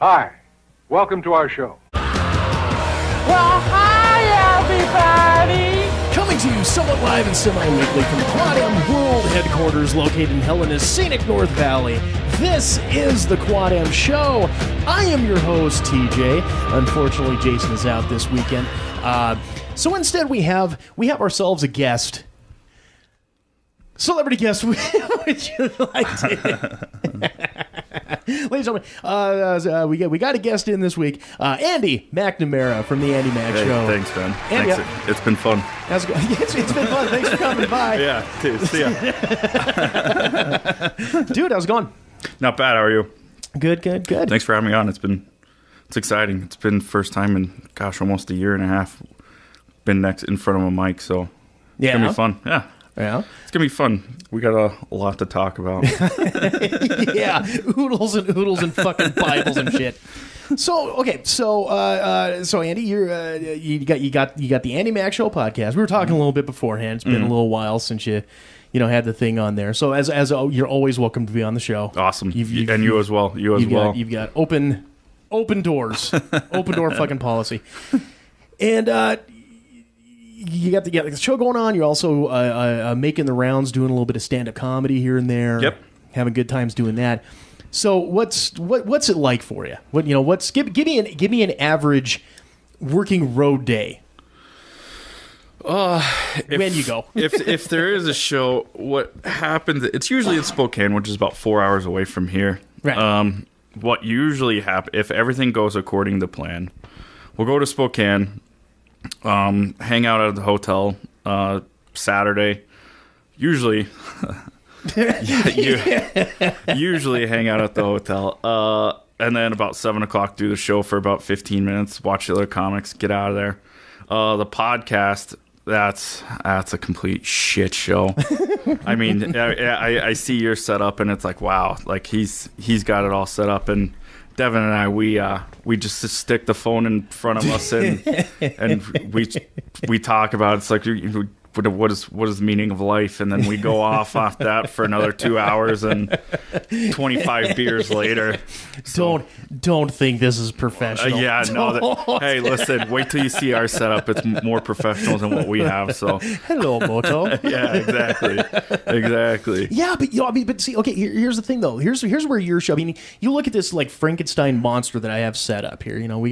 Hi, welcome to our show. Well, hi, everybody! Coming to you somewhat live and semi-weekly from Quad M World Headquarters located in Helena's scenic North Valley. This is the Quad M Show. I am your host, TJ. Unfortunately, Jason is out this weekend. So instead we have ourselves a guest. Celebrity guest, would you like to... Ladies and gentlemen, we got a guest in this week, Andy McNamara from the Andy Mac Show. Thanks, Ben. Andy, thanks. It's been fun. It's been fun. Thanks for coming by. Yeah, dude, see ya. Dude, how's it going? Not bad. How are you? Good. Thanks for having me on. It's exciting. It's been first time in almost a year and a half. Been next in front of a mic, so it's gonna be fun. Yeah, it's gonna be fun. We got a lot to talk about. Yeah, oodles and fucking Bibles and shit. So okay, so Andy, you got the Andy Mac Show podcast. We were talking a little bit beforehand. It's been a little while since you had the thing on there. So as you're always welcome to be on the show. Awesome, and you as well. You've got open doors, open door fucking policy, and. You got the show going on. You're also making the rounds, doing a little bit of stand-up comedy here and there. Yep, having good times doing that. So what's it like for you? Give me an average working road day. When you go, if there is a show, what happens? It's usually in Spokane, which is about 4 hours away from here. Right. What usually happens if everything goes according to plan? We'll go to Spokane. Hang out at the hotel Saturday. Usually usually hang out at the hotel. And then about 7 o'clock do the show for about 15 minutes, watch the other comics, get out of there. The podcast, that's a complete shit show. I mean, I see your setup and it's like, wow, like he's got it all set up, and Devin and I, we just stick the phone in front of us and we talk about it. It's like, what is the meaning of life, and then we go off that for another 2 hours and 25 beers later. So, don't think this is professional. Hey, listen, wait till you see our setup. It's more professional than what we have. So hello, Moto. Yeah, exactly. Yeah, but see, okay, here's the thing though. Here's where your show. I mean, you look at this like Frankenstein monster that I have set up here. We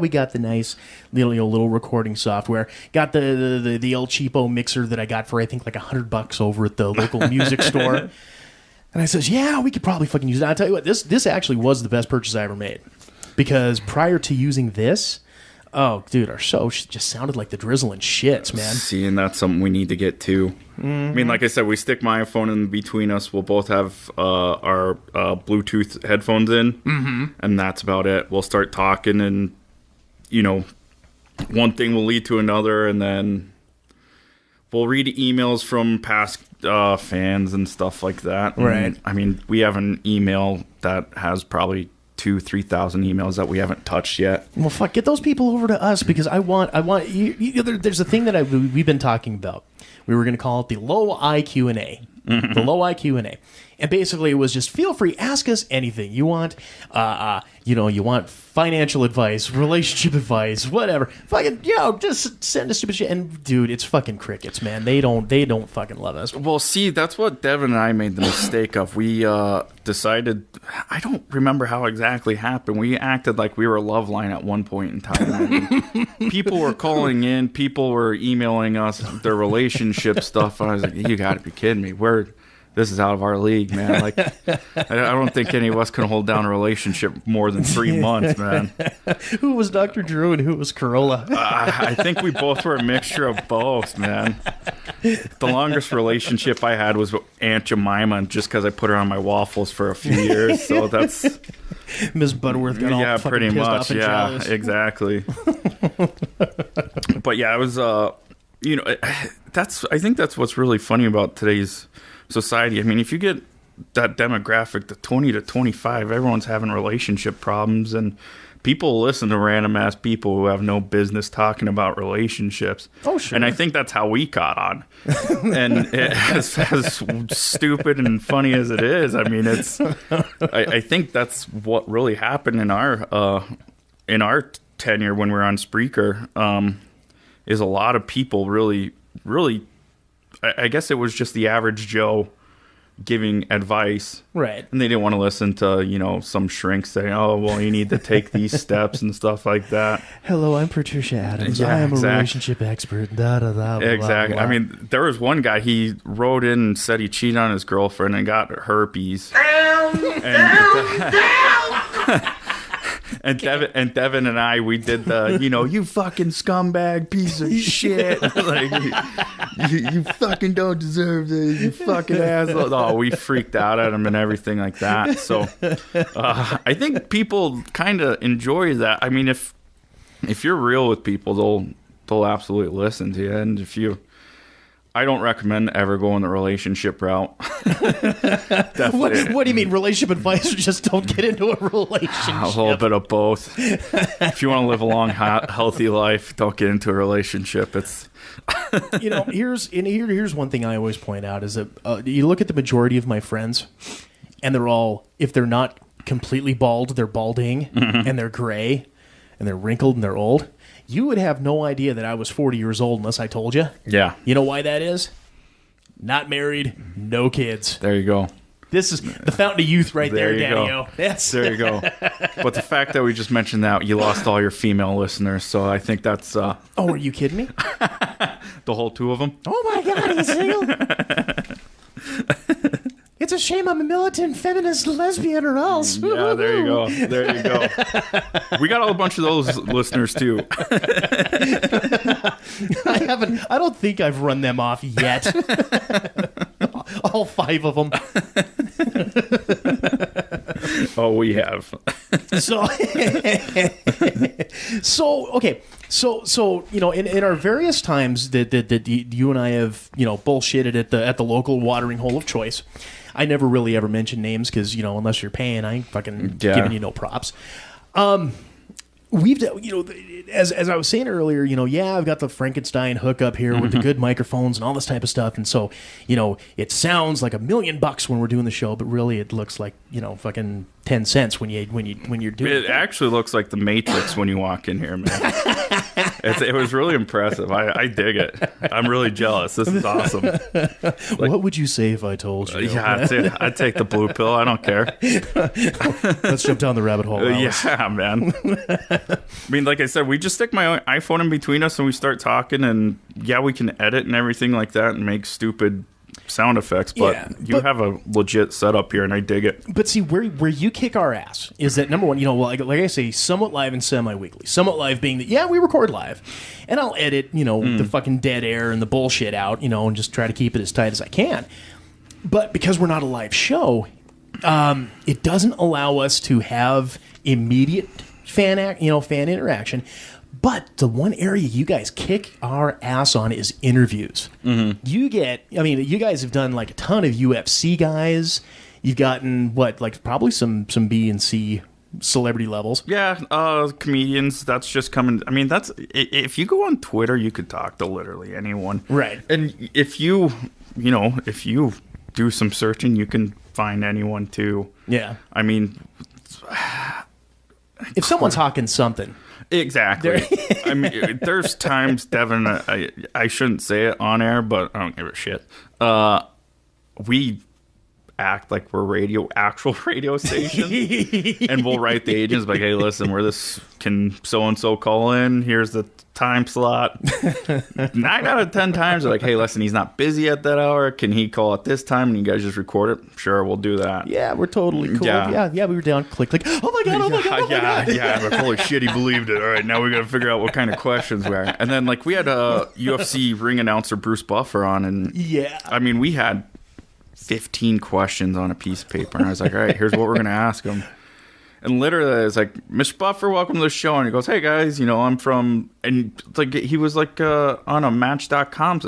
got the nice little recording software. Got the El Cheapo mixer that I got for I think like $100 over at the local music store. And I says, yeah, we could probably fucking use it. I'll tell you what, this actually was the best purchase I ever made, because prior to using this, oh dude, our show just sounded like the drizzling shits, man. See, and that's something we need to get to. Mm-hmm. I mean, like I said, we stick my phone in between us. We'll both have our Bluetooth headphones in, and that's about it. We'll start talking, and one thing will lead to another, and then we'll read emails from past fans and stuff like that. Right. And, I mean, we have an email that has probably 2,000-3,000 emails that we haven't touched yet. Well, fuck, get those people over to us, because I want. There's a thing that we've been talking about. We were going to call it the low IQ&A. The low IQ&A. And basically it was just feel free, ask us anything you want. You want financial advice, relationship advice, whatever. Fucking, just send us stupid shit. And dude, it's fucking crickets, man. They don't fucking love us. Well, see, that's what Devin and I made the mistake of. We decided, I don't remember how exactly happened. We acted like we were Loveline at one point in time. People were calling in, people were emailing us their relationship stuff. And I was like, you gotta be kidding me. This is out of our league, man. Like, I don't think any of us can hold down a relationship more than 3 months, man. Who was Dr. Drew and who was Corolla? I think we both were a mixture of both, man. The longest relationship I had was with Aunt Jemima, just because I put her on my waffles for a few years. So that's Ms. Butterworth got all fucking pretty pissed much. off and Yeah, jealous. exactly. But yeah, it was. I think that's what's really funny about today's society. I mean, if you get that demographic, the 20 to 25, everyone's having relationship problems, and people listen to random ass people who have no business talking about relationships. Oh, sure. And I think that's how we caught on. And as stupid and funny as it is, I mean, I think that's what really happened in our tenure when we were on Spreaker, is a lot of people really, I guess it was just the average Joe giving advice, Right. and they didn't want to listen to some shrink saying, oh well, you need to take these steps and stuff like that. Hello, I'm Patricia Adams. Yeah, I am exactly. a relationship expert. Da, da, da, blah, Exactly. blah. I mean, there was one guy, he wrote in and said he cheated on his girlfriend and got herpes. And Devin and I, we did the, you fucking scumbag piece of shit. Like, you fucking don't deserve this, you fucking asshole. Oh, we freaked out at him and everything like that. So I think people kind of enjoy that. I mean, if you're real with people, they'll absolutely listen to you. And I don't recommend ever going the relationship route. What do you mean, relationship advice, or just don't get into a relationship? A little bit of both. If you want to live a long, healthy life, don't get into a relationship. It's here's one thing I always point out is that you look at the majority of my friends, and they're all, if they're not completely bald, they're balding, and they're gray, and they're wrinkled, and they're old. You would have no idea that I was 40 years old unless I told you. Yeah. You know why that is? Not married, no kids. There you go. This is the fountain of youth right there, Daddy-O. There you go. But the fact that we just mentioned that, you lost all your female listeners, so I think that's... Oh, are you kidding me? The whole two of them? Oh my God, he's single. It's a shame I'm a militant feminist lesbian or else. Yeah, there you go. There you go. We got a bunch of those listeners too. I don't think I've run them off yet. All 5 of them. Oh, we have. Okay. So in our various times that you and I have bullshitted at the local watering hole of choice. I never really ever mention names because unless you're paying, I ain't fucking giving you no props. We've as I was saying earlier, I've got the Frankenstein hookup here with the good microphones and all this type of stuff, and so it sounds like $1 million when we're doing the show, but really it looks like fucking 10 cents when you're doing it. It actually looks like the Matrix when you walk in here, man. It was really impressive. I dig it. I'm really jealous. This is awesome. What would you say if I told you? Yeah, I'd take the blue pill. I don't care. Let's jump down the rabbit hole. Yeah, man. I mean, like I said, we just stick my iPhone in between us and we start talking, and we can edit and everything like that and make stupid sound effects, but you have a legit setup here, and I dig it. But see, where you kick our ass is that, number one, like I say, somewhat live and semi-weekly. Somewhat live being that, we record live, and I'll edit, the fucking dead air and the bullshit out, and just try to keep it as tight as I can. But because we're not a live show, it doesn't allow us to have immediate fan interaction. But the one area you guys kick our ass on is interviews. Mm-hmm. You guys have done like a ton of UFC guys. You've gotten probably some B and C celebrity levels. Yeah, comedians. That's just coming. I mean, that's if you go on Twitter, you could talk to literally anyone. Right. And if you do some searching, you can find anyone too. Yeah. I mean, if someone's hawking something. Exactly. I mean, there's times, Devin, I shouldn't say it on air, but I don't give a shit. We act like we're actual radio station, and we'll write the agents like, hey, listen, can so-and-so call in? Here's the time slot. 9 out of 10 times they're like, hey, listen, he's not busy at that hour. Can he call at this time? And you guys just record it? Sure, we'll do that. Yeah, we're totally cool. Yeah, we were down, click. Oh my God. Yeah, but holy shit, he believed it. All right, now we got to figure out what kind of questions we are. And then, we had a UFC ring announcer, Bruce Buffer, on, and I mean, we had 15 questions on a piece of paper, and I was like, all right, here's what we're going to ask him. And literally, it's like, Mr. Buffer, welcome to the show. And he goes, hey, guys, I'm from... And, he was, on a Match.com.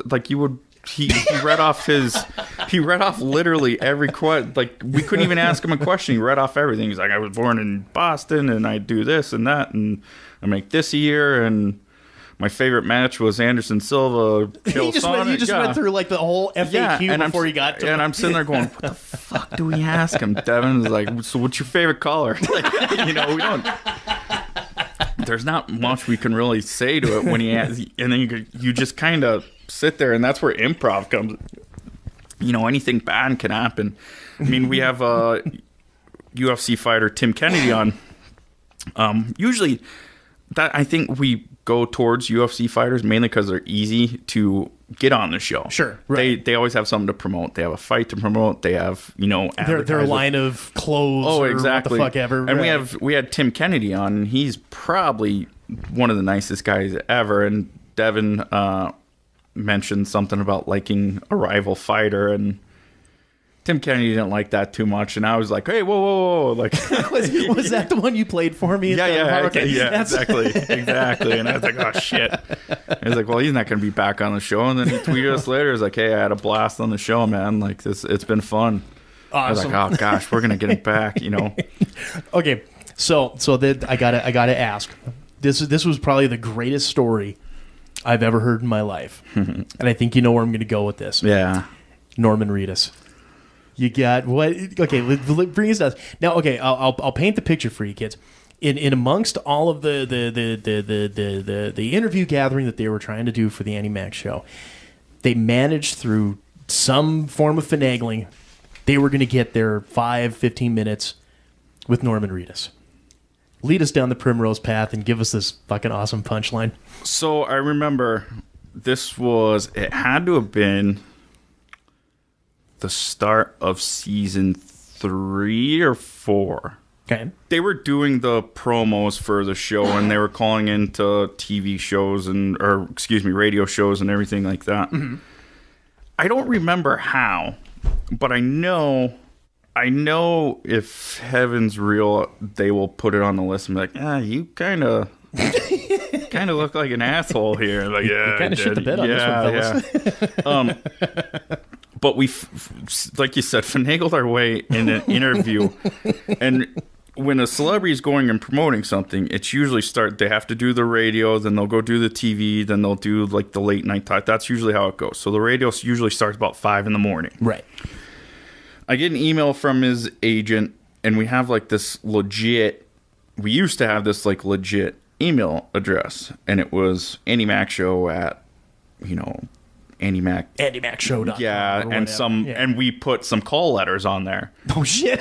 He read off his He read off literally every question. Like, we couldn't even ask him a question. He read off everything. He's like, I was born in Boston, and I do this and that, and I make this a year, and my favorite match was Anderson Silva. You just went through like the whole FAQ before you got to it. And I'm sitting there going, what the fuck do we ask him? Devin is like, so what's your favorite color? Like, we don't. There's not much we can really say to it when he asks, and then you just kind of sit there, and that's where improv comes. Anything bad can happen. I mean, we have a UFC fighter, Tim Kennedy, on. Usually, that I think we go towards UFC fighters mainly because they're easy to get on the show. Sure, right. They always have something to promote. They have a fight to promote. They have their line of clothes. Oh, exactly. Or what the fuck ever. And right. we had Tim Kennedy on. And he's probably one of the nicest guys ever. And Devin mentioned something about liking a rival fighter, and Tim Kennedy didn't like that too much, and I was like, "Hey, whoa!" Like, was that the one you played for me? Exactly. And I was like, "Oh shit!" He was like, "Well, he's not going to be back on the show." And then he tweeted us later. He's like, "Hey, I had a blast on the show, man. Like it's been fun." Awesome. I was like, "Oh gosh, we're gonna get him back," Okay, so then I gotta ask. This was probably the greatest story I've ever heard in my life, and I think you know where I'm going to go with this. Yeah, Norman Reedus. You got what? Okay, bring us down. Now, okay, I'll paint the picture for you kids. In amongst all of the interview gathering that they were trying to do for the Andy Mac show, they managed through some form of finagling. They were going to get their 15 minutes with Norman Reedus. Lead us down the primrose path and give us this fucking awesome punchline. So I remember it had to have been the start of season 3 or 4. Okay. They were doing the promos for the show, and they were calling into TV shows radio shows and everything like that. Mm-hmm. I don't remember how, but I know if heaven's real, they will put it on the list and be like, you kind of look like an asshole here. Like, yeah, you kind of shit the bed on this one, fellas. Yeah. But we, like you said, finagled our way in an interview. And when a celebrity is going and promoting something, it's usually they have to do the radio, then they'll go do the TV, then they'll do like the late night talk. That's usually how it goes. So the radio usually starts about 5 a.m. Right. I get an email from his agent, and we have like this legit, we used to have this like legit email address, and it was Andy Mac Show at, AndyMacShow.com. Yeah, and we put some call letters on there. Oh shit.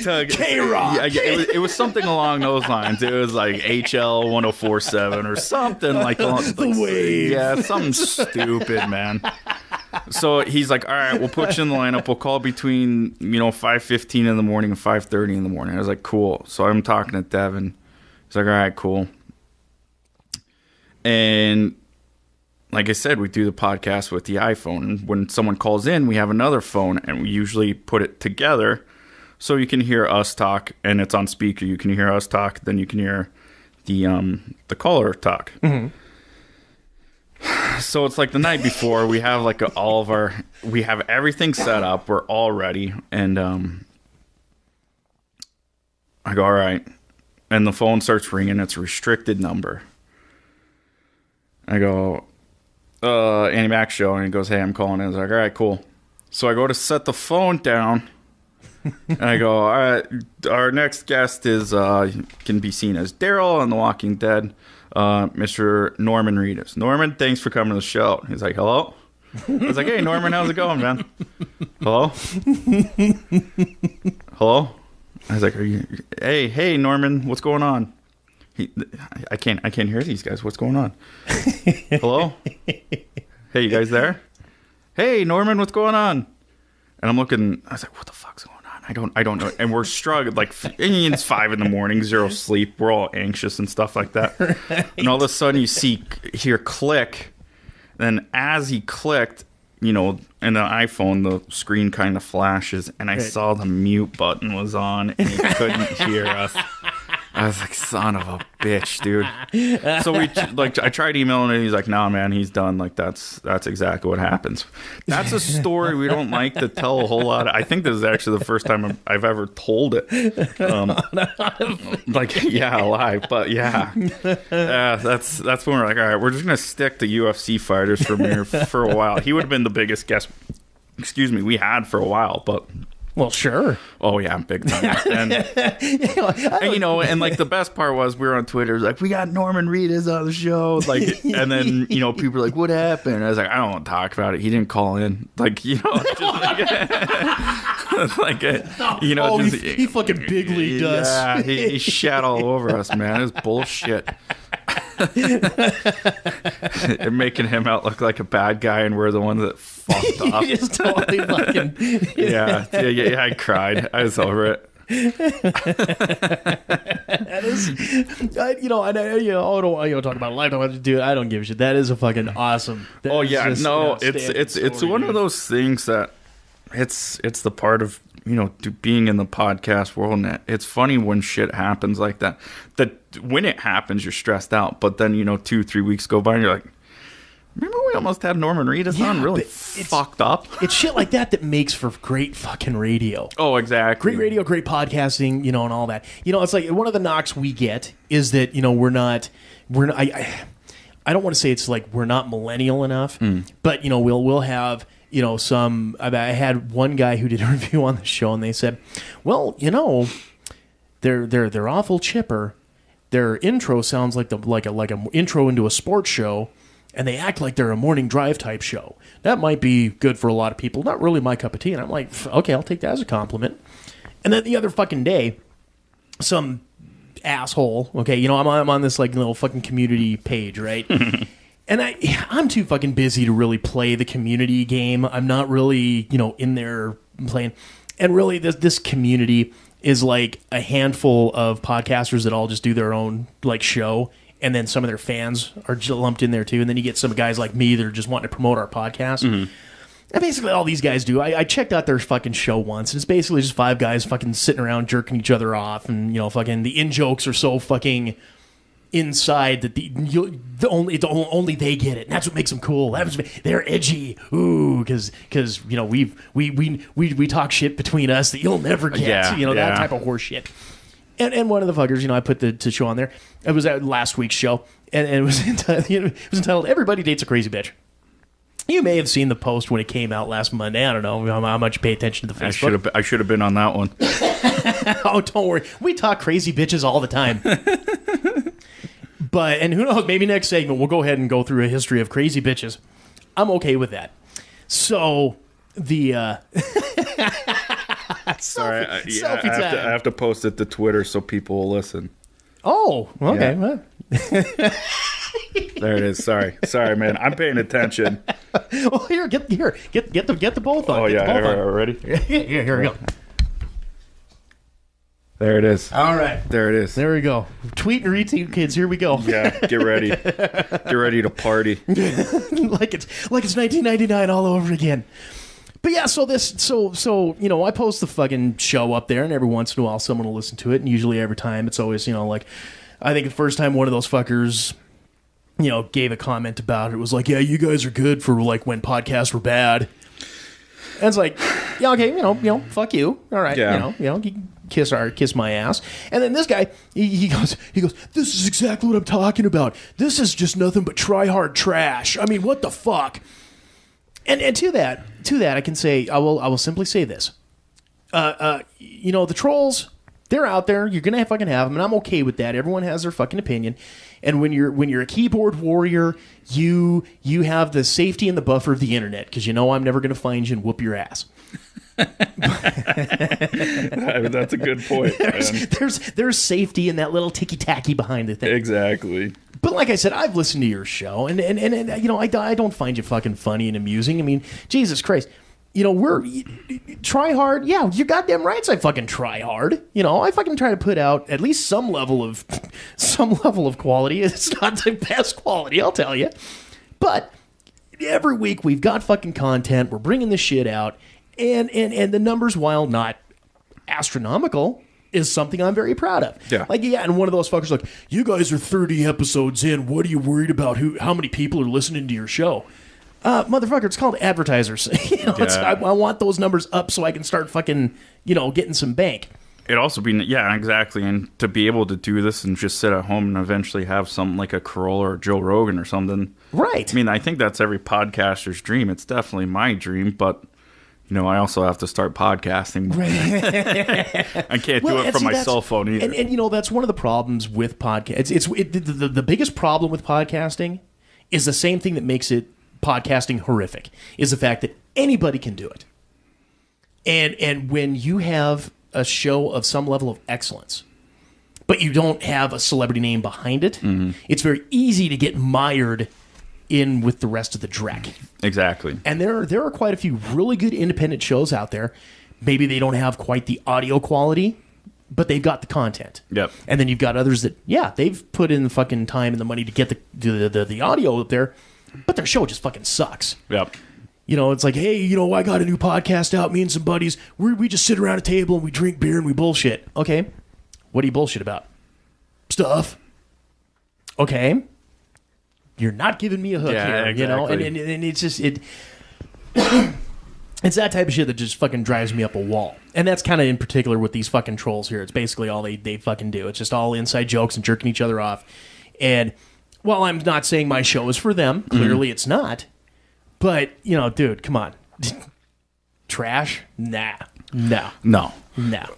K-Rock. Yeah, it was something along those lines. It was like HL 1047 or something like the Wave. Yeah, something stupid, man. So he's like, all right, we'll put you in the lineup. We'll call between 5:15 in the morning and 5:30 in the morning. I was like, cool. So I'm talking to Devin. He's like, all right, cool. And like I said, we do the podcast with the iPhone. And when someone calls in, we have another phone, and we usually put it together so you can hear us talk, and it's on speaker. You can hear us talk, then you can hear the caller talk. Mm-hmm. So it's like the night before, we have like we have everything set up. We're all ready, and I go, all right, and the phone starts ringing. It's a restricted number. I go, Andy Mac Show, and he goes, hey, I'm calling in. I was like, all right, cool. So I go to set the phone down, and I go, all right, our next guest can be seen as Daryl on The Walking Dead, Mr. Norman Reedus. Norman, thanks for coming to the show. He's like, hello? I was like, hey, Norman, how's it going, man? Hello? Hello? I was like, hey, Norman, what's going on? I can't hear these guys. What's going on? Hello? Hey, you guys there? Hey, Norman, what's going on? And I'm looking. I was like, what the fuck's going on? I don't know. And we're struggling. Like, it's 5 a.m, 0 sleep. We're all anxious and stuff like that. Right. And all of a sudden, you hear click. And as he clicked, in the iPhone, the screen kind of flashes, and I saw the mute button was on, and he couldn't hear us. I was like, son of a bitch, dude. So I tried emailing him. He's like, nah, man, he's done. Like, that's exactly what happens. That's a story we don't like to tell a whole lot. I think this is actually the first time I've ever told it. Live, but yeah. That's when we're like, all right, we're just going to stick to UFC fighters for a while. He would have been the biggest guest, we had for a while, but... Well, sure. Oh yeah, big time. And and like the best part was we were on Twitter. It was like, we got Norman Reedus on the show. Like, and then people were like, what happened? And I was like, I don't want to talk about it. He didn't call in. Like, just like, he fucking big leagued us. Yeah, he shat all over us, man. It was bullshit. And making him out look like a bad guy, and we're the ones that fucked up. He just totally fucking yeah. I cried. I was over it. That is, I don't talk about life. I want to do it. I don't give a shit. That is a fucking awesome. It's one of those things that it's the part of being in the podcast world, and it's funny when shit happens like that. That when it happens, you're stressed out, but then 2-3 weeks go by, and you're like, remember we almost had Norman Reedus on? Really fucked up. It's shit like that makes for great fucking radio. Oh, exactly. Great radio, great podcasting, and all that. It's like one of the knocks we get is that we're not. I don't want to say it's like we're not millennial enough, but we'll have. I had one guy who did a review on the show, and they said, well, they're awful chipper. Their intro sounds like an intro into a sports show, and they act like they're a morning drive type show. That might be good for a lot of people. Not really my cup of tea. And I'm like, okay, I'll take that as a compliment. And then the other fucking day, some asshole, okay, I'm on this like little fucking community page, right? And I'm too fucking busy to really play the community game. I'm not really, in there playing. And really, this community is like a handful of podcasters that all just do their own like show. And then some of their fans are lumped in there too. And then you get some guys like me that are just wanting to promote our podcast. Mm-hmm. And basically all these guys do. I checked out their fucking show once. And it's basically just 5 guys fucking sitting around jerking each other off. And, fucking the in-jokes are so fucking... inside that only they get it, and that's what makes them cool. They're edgy, because we talk shit between us that you'll never get, that type of horse shit. And one of the fuckers, I put the show on there. It was at last week's show, and it was entitled "Everybody Dates a Crazy Bitch." You may have seen the post when it came out last Monday. I don't know how much you pay attention to the Facebook. I should have been on that one. Oh, don't worry. We talk crazy bitches all the time. And who knows, maybe next segment we'll go ahead and go through a history of crazy bitches. I'm okay with that. So, the... Sorry, I have to post it to Twitter so people will listen. Oh, okay. Yeah. Well. There it is. Sorry, man. I'm paying attention. Well, get the both on. Oh, yeah. Ready? Here we go. There it is. All right. There it is. There we go. Tweet and retweet, kids. Here we go. Yeah, get ready. Get ready to party. like it's 1999 all over again. But yeah, so I post the fucking show up there, and every once in a while someone will listen to it, and usually every time it's always, like, I think the first time one of those fuckers, gave a comment about it, was like, yeah, you guys are good for like when podcasts were bad. And it's like, yeah, okay, fuck you. All right, yeah. Kiss my ass. And then this guy, he goes, this is exactly what I'm talking about. This is just nothing but try hard trash. I mean, what the fuck? And to that, I can say, I will simply say this. The trolls, they're out there. You're gonna fucking have them, and I'm okay with that. Everyone has their fucking opinion. And when you're a keyboard warrior, you have the safety and the buffer of the internet, because I'm never gonna find you and whoop your ass. That's a good point. There's safety in that little ticky-tacky behind the thing. Exactly. But like I said, I've listened to your show, and I don't find you fucking funny and amusing. I mean, Jesus Christ. We're try hard. Yeah, you're goddamn right. I fucking try hard. I fucking try to put out at least some level of quality. It's not the best quality, I'll tell you. But every week we've got fucking content. We're bringing this shit out, and the numbers, while not astronomical, is something I'm very proud of. Yeah. Like, yeah, and one of those fuckers like, you guys are 30 episodes in. What are you worried about? How many people are listening to your show? Motherfucker, it's called advertisers. I want those numbers up so I can start fucking, getting some bank. It also be, yeah, exactly. And to be able to do this and just sit at home and eventually have something like a Corolla or Joe Rogan or something. Right. I mean, I think that's every podcaster's dream. It's definitely my dream, but, I also have to start podcasting. I can't do it from my cell phone either. And that's one of the problems with podcasts. The biggest problem with podcasting is the same thing that makes it podcasting horrific, is the fact that anybody can do it. And when you have a show of some level of excellence, but you don't have a celebrity name behind it, it's very easy to get mired in with the rest of the dreck. Exactly. And there are quite a few really good independent shows out there. Maybe they don't have quite the audio quality, but they've got the content. Yep. And then you've got others that, they've put in the fucking time and the money to get the audio up there, but their show just fucking sucks. Yep. It's like, hey, I got a new podcast out, me and some buddies. We just sit around a table and we drink beer and we bullshit. Okay. What do you bullshit about? Stuff. Okay. You're not giving me a hook here, exactly. And it's just, it's that type of shit that just fucking drives me up a wall. And that's kind of in particular with these fucking trolls here. It's basically all they fucking do. It's just all inside jokes and jerking each other off. And while I'm not saying my show is for them, clearly it's not. But, dude, come on. Trash? Nah. No.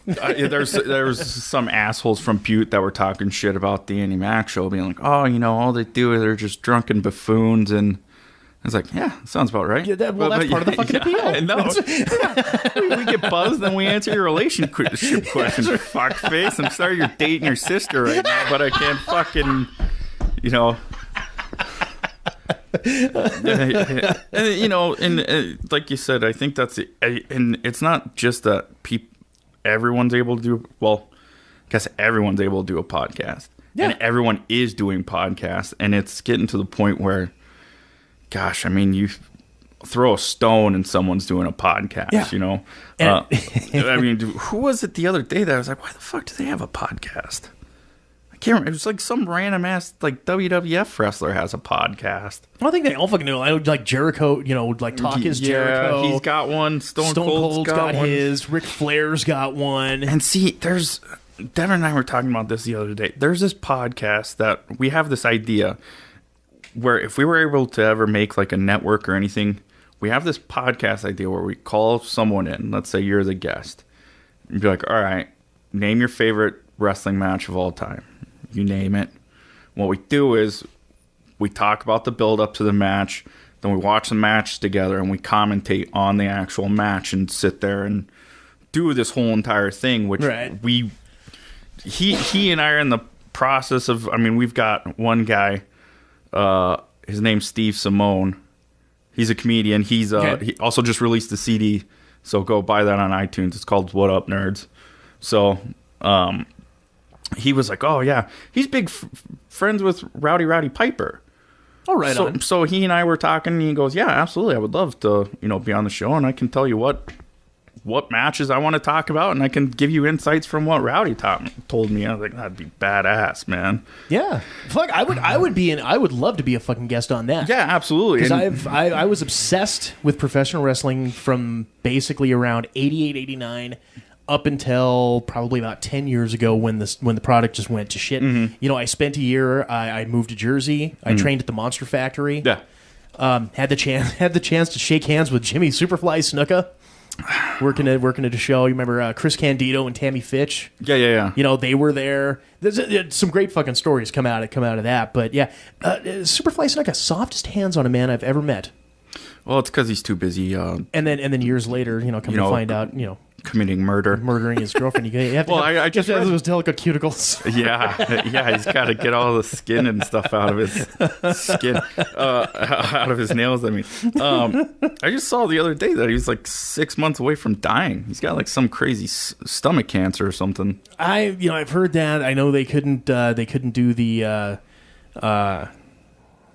There's some assholes from Butte that were talking shit about the Andy Mac show, being like, oh, all they do is they're just drunken buffoons. And I was like, yeah, sounds about right. Yeah, that's part of the fucking appeal. I know. We get buzzed and we answer your relationship question. Fuckface. I'm sorry you're dating your sister right now, but I can't fucking, and like you said, I think that's it. And it's not just that everyone's able to do, well, I guess everyone's able to do a podcast. Yeah. And everyone is doing podcasts. And it's getting to the point where, gosh, I mean, you throw a stone and someone's doing a podcast, I mean, who was it the other day that I was like, why the fuck do they have a podcast? Can't remember. It was like some random ass like WWF wrestler has a podcast. I think they all fucking know. I would like Jericho, like Talk is Jericho. He's got one. Stone Cold's got one. His. Ric Flair's got one. And see, Devin and I were talking about this the other day. There's this podcast that we have this idea where if we were able to ever make like a network or anything, we have this podcast idea where we call someone in. Let's say you're the guest. And be like, all right, name your favorite wrestling match of all time. You name it. What we do is we talk about the build up to the match, then we watch the match together and we commentate on the actual match and sit there and do this whole entire thing, which he and I are in the process of. I mean, we've got one guy, his name's Steve Simone. He's a comedian. He also just released a CD, so go buy that on iTunes. It's called What Up Nerds. So he was like, oh, yeah. He's big friends with Rowdy Piper. Oh, right on. So he and I were talking, and he goes, yeah, absolutely. I would love to, be on the show, and I can tell you what matches I want to talk about, and I can give you insights from what Rowdy told me. I was like, that'd be badass, man. Yeah. Fuck, I would love to be a fucking guest on that. Yeah, absolutely. Because I was obsessed with professional wrestling from basically around 88, 89 up until probably about 10 years ago when the product just went to shit. Mm-hmm. I spent a year. I moved to Jersey. I trained at the Monster Factory. Yeah. Had the chance to shake hands with Jimmy Superfly Snuka. Working at a show. You remember Chris Candido and Tammy Fitch? Yeah. They were there. There's some great fucking stories come out of that. But yeah, Superfly Snuka, softest hands on a man I've ever met. Well, it's because he's too busy. And then years later, come to find out, committing murdering his girlfment. You have to I just have those delicate cuticles. Yeah, he's got to get all the skin and stuff out of his skin, out of his nails. I mean, I just saw the other day that he was like 6 months away from dying. He's got like some crazy stomach cancer or something. I've heard that. I know they couldn't do the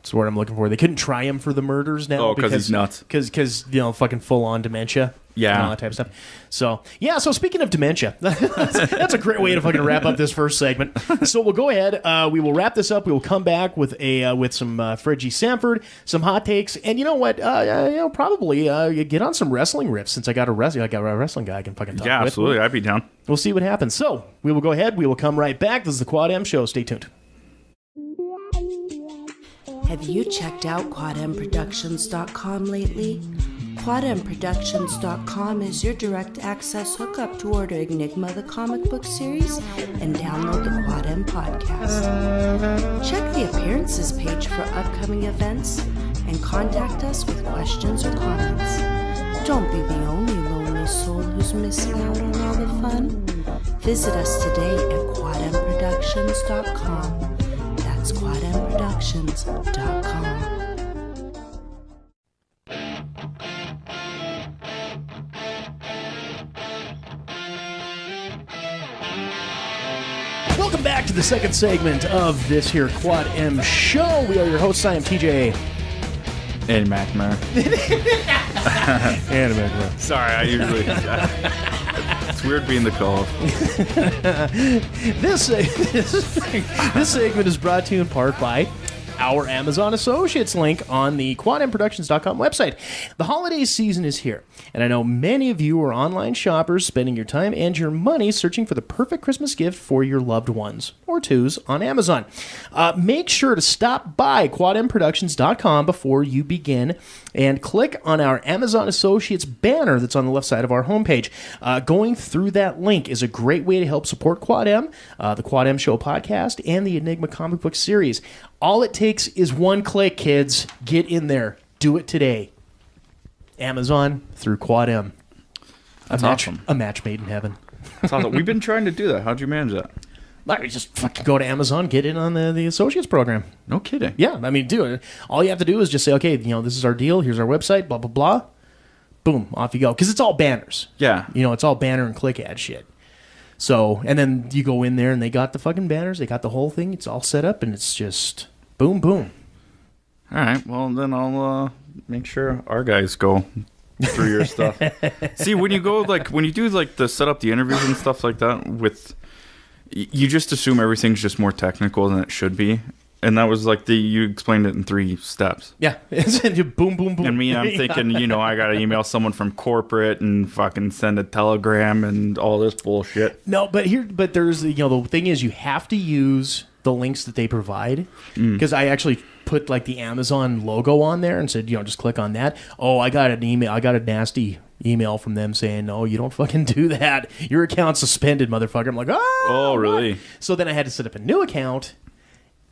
That's the word I'm looking for. They couldn't try him for the murders now. Oh, because he's nuts. Because, fucking full-on dementia. Yeah. And all that type of stuff. So speaking of dementia, that's a great way to fucking wrap up this first segment. So we'll go ahead. We will wrap this up. We will come back with some Freddie Sanford, some hot takes, and you know what? Probably get on some wrestling riffs since I got a wrestling guy I can fucking talk with. Yeah, absolutely. I'd be down. We'll see what happens. So we will go ahead. We will come right back. This is the Quad M Show. Stay tuned. Have you checked out QuadMProductions.com lately? QuadMProductions.com is your direct access hookup to order Enigma the comic book series and download the Quad M podcast. Check the appearances page for upcoming events and contact us with questions or comments. Don't be the only lonely soul who's missing out on all the fun. Visit us today at QuadMProductions.com. That's QuadMProductions.com. Welcome back to the second segment of this here Quad M Show. We are your hosts. I am TJ. Andy McNamara. Andy McNamara. Sorry, I usually... it's weird being the co-host. This segment is brought to you in part by our Amazon Associates link on the QuadMProductions.com website. The holiday season is here, and I know many of you are online shoppers spending your time and your money searching for the perfect Christmas gift for your loved ones or twos on Amazon. Make sure to stop by QuadMProductions.com before you begin and click on our Amazon Associates banner that's on the left side of our homepage. Going through that link is a great way to help support Quad M, the Quad M Show podcast, and the Enigma comic book series. All it takes is one click, kids. Get in there. Do it today. Amazon through Quad M. That's awesome. A match made in heaven. That's awesome. We've been trying to do that. How'd you manage that? Like, just fucking go to Amazon, get in on the Associates program. No kidding. Yeah, I mean, do it. All you have to do is just say, okay, this is our deal. Here's our website, blah, blah, blah. Boom, off you go. Because it's all banners. Yeah. It's all banner and click ad shit. So, and then you go in there and they got the fucking banners. They got the whole thing. It's all set up and it's just boom, boom. All right. Well, then I'll make sure our guys go through your stuff. See, when you do the set up the interviews and stuff like that, you just assume everything's just more technical than it should be. And that was you explained it in 3 steps. Yeah. Boom, boom, boom. And me, I'm thinking, I got to email someone from corporate and fucking send a telegram and all this bullshit. No, but there's, the thing is you have to use the links that they provide. Because I actually put the Amazon logo on there and said, just click on that. Oh, I got an email. I got a nasty email from them saying, no, you don't fucking do that. Your account's suspended, motherfucker. I'm like, oh, really? What? So then I had to set up a new account,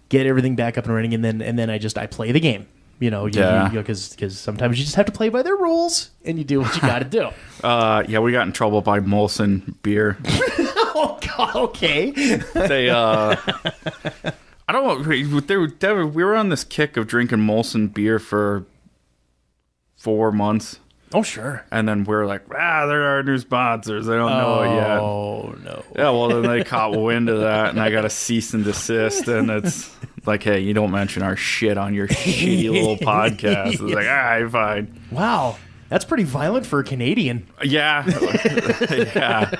get everything back up and running, and then I play the game. Because sometimes you just have to play by their rules, and you do what you got to do. Yeah, we got in trouble by Molson beer. Oh, God, okay. They, I don't know. We were on this kick of drinking Molson beer for 4 months. Oh, sure. And then we're like, they're our new sponsors. They don't know it yet. Oh, no. Yeah, well, then they caught wind of that, and I got a cease and desist, and it's like, hey, you don't mention our shit on your shitty little podcast. It's like, all right, fine. Wow. That's pretty violent for a Canadian. Yeah. Yeah.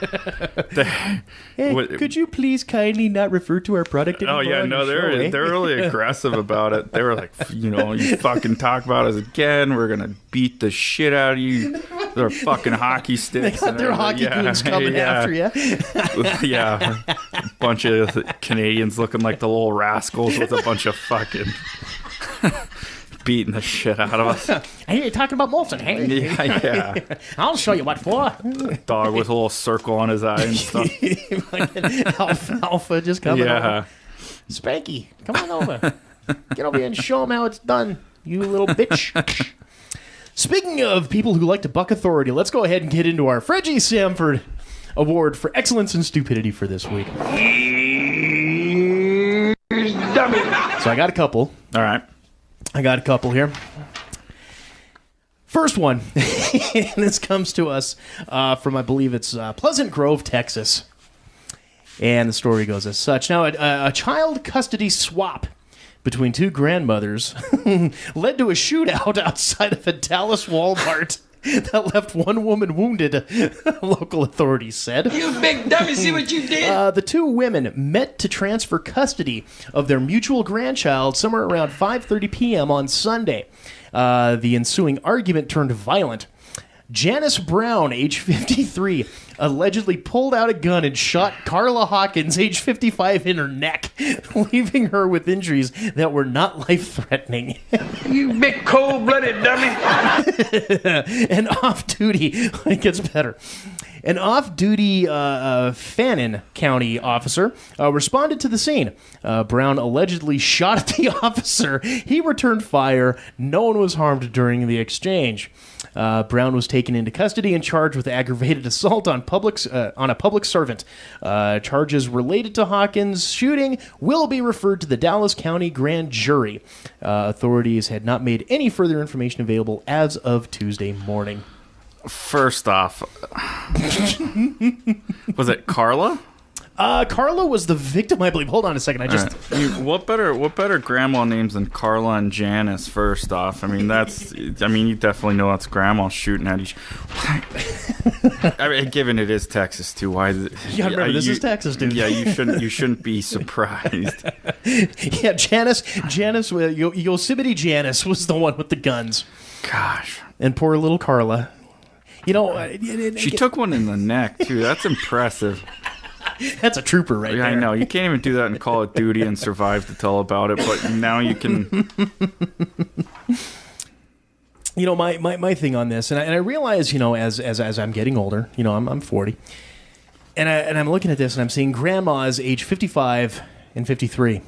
Hey, could you please kindly not refer to our product anymore? Oh, yeah, no, they're really aggressive about it. They were like, you fucking talk about us again. We're going to beat the shit out of you. Their fucking hockey sticks. They got their hockey goons coming after you. Yeah. A bunch of Canadians looking like the little rascals with a bunch of fucking... beating the shit out of us. I hear you talking about Molson. Hey, yeah. I'll show you what for. Dog with a little circle on his eye and stuff. Alpha just coming over. Spanky, come on over. Get over here and show him how it's done, you little bitch. Speaking of people who like to buck authority, let's go ahead and get into our Freddie Sanford Award for Excellence in Stupidity for this week. So I got a couple. All right. I got a couple here. First one, and this comes to us from, I believe it's Pleasant Grove, Texas. And the story goes as such. Now, a child custody swap between two grandmothers led to a shootout outside of a Dallas Walmart that left one woman wounded, local authorities said. You big dummy, see what you did? The two women met to transfer custody of their mutual grandchild somewhere around 5:30 p.m. on Sunday. The ensuing argument turned violent. Janice Brown, age 53, allegedly pulled out a gun and shot Carla Hawkins, age 55, in her neck, leaving her with injuries that were not life-threatening. You big cold-blooded dummy. An off-duty, it gets better. An off-duty Fannin County officer responded to the scene. Brown allegedly shot at the officer. He returned fire. No one was harmed during the exchange. Brown was taken into custody and charged with aggravated assault on a public servant. Charges related to Hawkins' shooting will be referred to the Dallas County Grand Jury. Authorities had not made any further information available as of Tuesday morning. First off, was it Carla? Carla was the victim, I believe. Hold on a second. What better grandma names than Carla and Janice? First off, you definitely know that's grandma shooting at each. Given it is Texas too, why? Yeah, remember this is Texas, dude. Yeah, you shouldn't be surprised. Yeah, Janice, Yosemite Janice was the one with the guns. Gosh, and poor little Carla. She took one in the neck too. That's impressive. That's a trooper right there. I know. You can't even do that in Call of Duty and survive to tell about it, but now you can. My thing on this, and I realize, as I'm getting older, I'm 40, and I'm looking at this and I'm seeing grandmas age 55 and 53,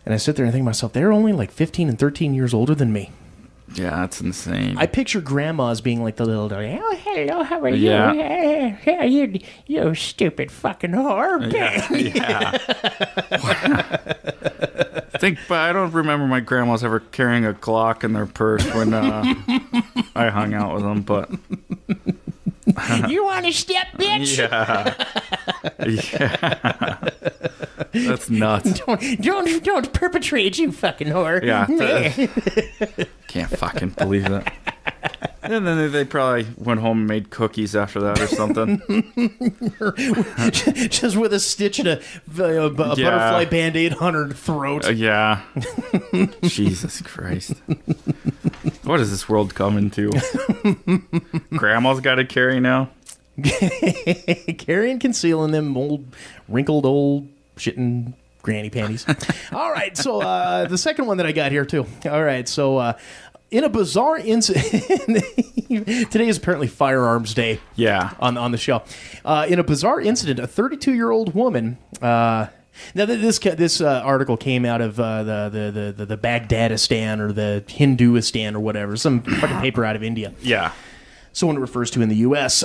and I sit there and think to myself, they're only like 15 and 13 years older than me. Yeah, that's insane. I picture grandmas being like the little, oh, hello, how are you? Yeah. You stupid fucking whore. Yeah. But I don't remember my grandmas ever carrying a Glock in their purse when I hung out with them, but... You want to step, bitch? Yeah. That's nuts. Don't perpetrate, you fucking whore. Yeah. Can't fucking believe that. And then they probably went home and made cookies after that or something. Just with a stitch and a butterfly Band-Aid on her throat. Yeah. Jesus Christ. What is this world coming to? Grandma's got to carry now? Carrying, concealing them wrinkled old shitting granny panties. All right, so the second one that I got here too. All right, so in a bizarre incident, today is apparently Firearms Day. Yeah, on the show. In a bizarre incident, a 32-year-old woman. Now this article came out of the Baghdadistan or the Hinduistan or whatever, some fucking paper out of India. Yeah. Someone it refers to in the U.S.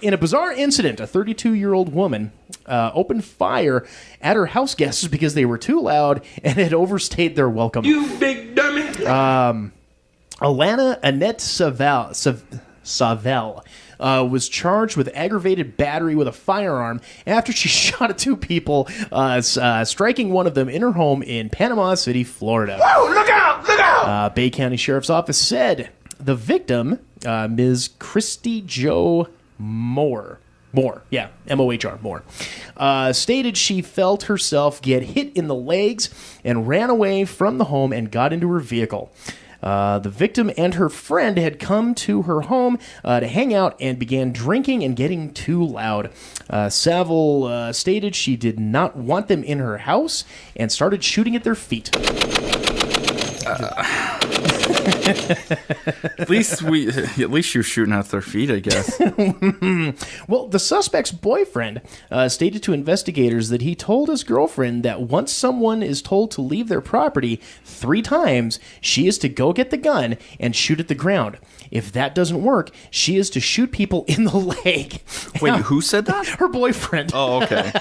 In a bizarre incident, a 32-year-old woman opened fire at her house guests because they were too loud and had overstayed their welcome. You big dummy. Alana Annette Savell was charged with aggravated battery with a firearm after she shot at two people, striking one of them in her home in Panama City, Florida. Whoa, look out, look out! Bay County Sheriff's Office said the victim, Ms. Christy Jo Mohr, M-O-H-R, Mohr, stated she felt herself get hit in the legs and ran away from the home and got into her vehicle. The victim and her friend had come to her home to hang out and began drinking and getting too loud. Saville stated she did not want them in her house and started shooting at their feet. At least you're shooting at their feet, I guess. Well, the suspect's boyfriend stated to investigators that he told his girlfriend that once someone is told to leave their property 3 times, she is to go get the gun and shoot at the ground. If that doesn't work, she is to shoot people in the leg. Wait, who said that? Her boyfriend. Oh, okay.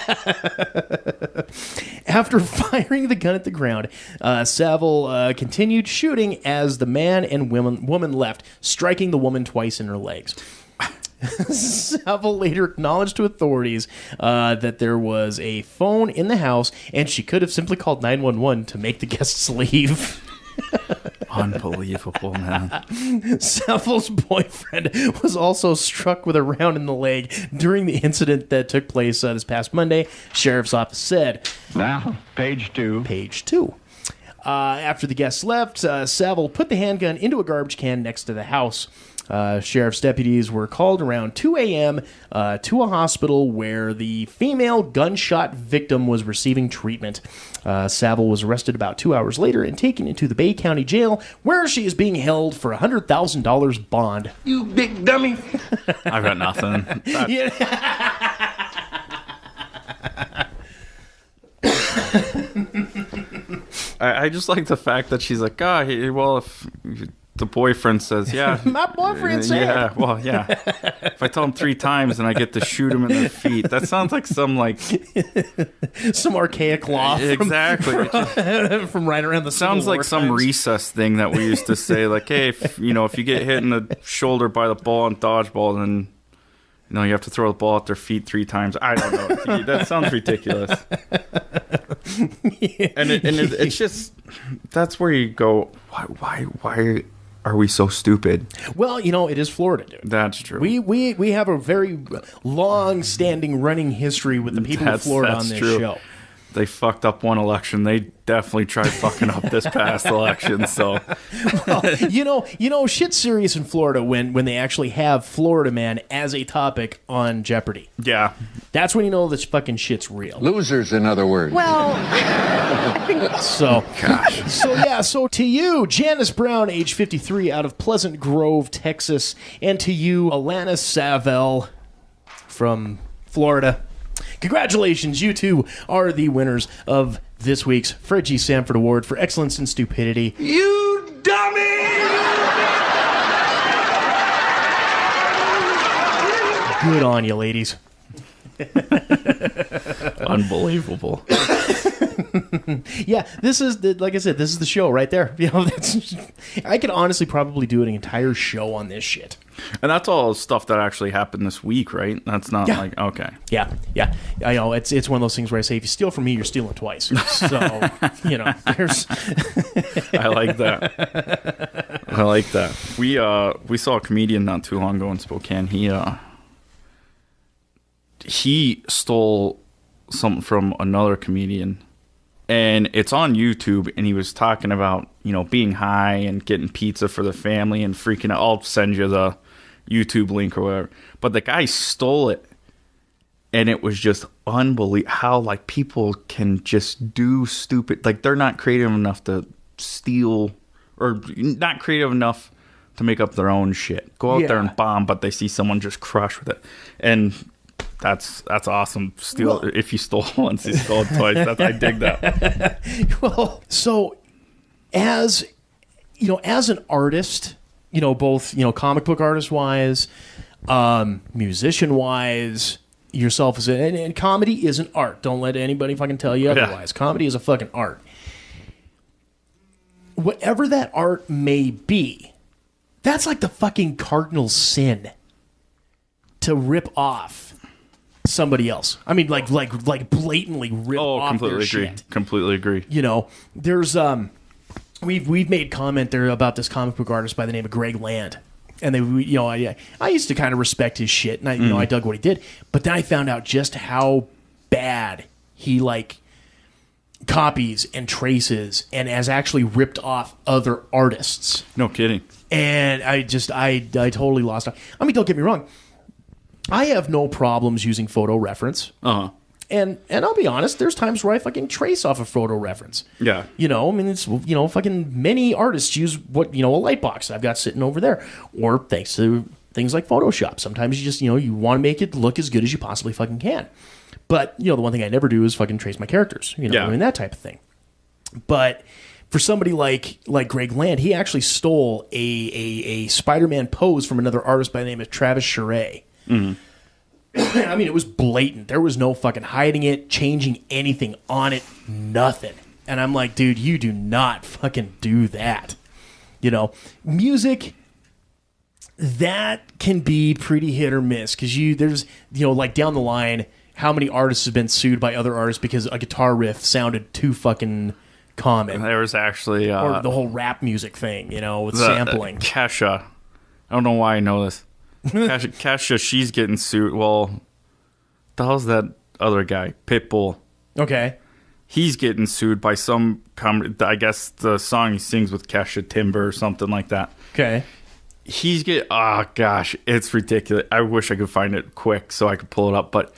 After firing the gun at the ground, Saville continued shooting as the man and woman left, striking the woman twice in her legs. Saville later acknowledged to authorities that there was a phone in the house, and she could have simply called 911 to make the guests leave. Unbelievable, man. Saville's boyfriend was also struck with a round in the leg during the incident that took place this past Monday, sheriff's office said. Now, page 2. Page 2. After the guests left, Saville put the handgun into a garbage can next to the house. Sheriff's deputies were called around 2 a.m. To a hospital where the female gunshot victim was receiving treatment. Saville was arrested about 2 hours later and taken into the Bay County Jail, where she is being held for a $100,000 bond. You big dummy. I've got nothing. I just like the fact that she's like, well, if the boyfriend says, yeah. My boyfriend said. Yeah, well, yeah. If I tell him 3 times and I get to shoot him in the feet, that sounds like some, like... some archaic law. Exactly. From right around the sounds like some times. recess thing that we used to say, like, hey, if you get hit in the shoulder by the ball in dodgeball, then... you have to throw the ball at their feet 3 times. I don't know. That sounds ridiculous. And it's just, that's where you go, why are we so stupid? Well, it is Florida, dude. That's true. We have a very long-standing running history with the people of Florida on this show. They fucked up one election. They definitely tried fucking up this past election. So, well, shit's serious in Florida when they actually have Florida Man as a topic on Jeopardy. Yeah, that's when you know this fucking shit's real. Losers, in other words. Well, so to you, Janice Brown, age 53, out of Pleasant Grove, Texas, and to you, Alana Saville from Florida. Congratulations, you two are the winners of this week's Freddie Sanford Award for Excellence in Stupidity. You dummy! Good on you, ladies. Unbelievable. Yeah, this is like I said, this is the show right there. I could honestly probably do an entire show on this shit. And that's all stuff that actually happened this week, right? That's not like, okay. Yeah. I know, it's one of those things where I say, if you steal from me, you're stealing twice. So, there's... I like that. We saw a comedian not too long ago in Spokane. He stole something from another comedian, and it's on YouTube, and he was talking about, being high and getting pizza for the family and freaking out. I'll send you the YouTube link or whatever. But the guy stole it, and it was just unbelievable how, like, people can just do stupid, like, they're not creative enough to steal, or not creative enough to make up their own shit. Go out there and bomb, but they see someone just crush with it. And that's awesome. If you stole once, you stole twice. I dig that. Well, so as an artist, both comic book artist wise, musician wise, yourself and comedy is an art. Don't let anybody fucking tell you otherwise. Yeah. Comedy is a fucking art. Whatever that art may be, that's like the fucking cardinal sin to rip off somebody else. I mean, like blatantly rip off their shit. Completely agree. There's we've made comment there about this comic book artist by the name of Greg Land, and I used to kind of respect his shit, and I dug what he did, but then I found out just how bad he copies and traces and has actually ripped off other artists. No kidding. And I totally lost it. I mean, don't get me wrong. I have no problems using photo reference. Uh-huh. And I'll be honest, there's times where I fucking trace off a photo reference. Yeah. It's, fucking many artists use a light box I've got sitting over there. Or thanks to things like Photoshop. Sometimes you just, you want to make it look as good as you possibly fucking can. But, the one thing I never do is fucking trace my characters. That type of thing. But for somebody like Greg Land, he actually stole a Spider-Man pose from another artist by the name of Travis Charest. Mm-hmm. I mean, it was blatant. There was no fucking hiding it, changing anything on it, nothing. And I'm like, dude, you do not fucking do that. Music, that can be pretty hit or miss because there's like down the line, how many artists have been sued by other artists because a guitar riff sounded too fucking common? There was actually or the whole rap music thing, with sampling. Kesha, I don't know why I know this. Kesha, she's getting sued. Well, the hell's that other guy? Pitbull. Okay. He's getting sued by some, I guess the song he sings with Kesha, Timber or something like that. Okay. He's oh gosh, it's ridiculous. I wish I could find it quick so I could pull it up. But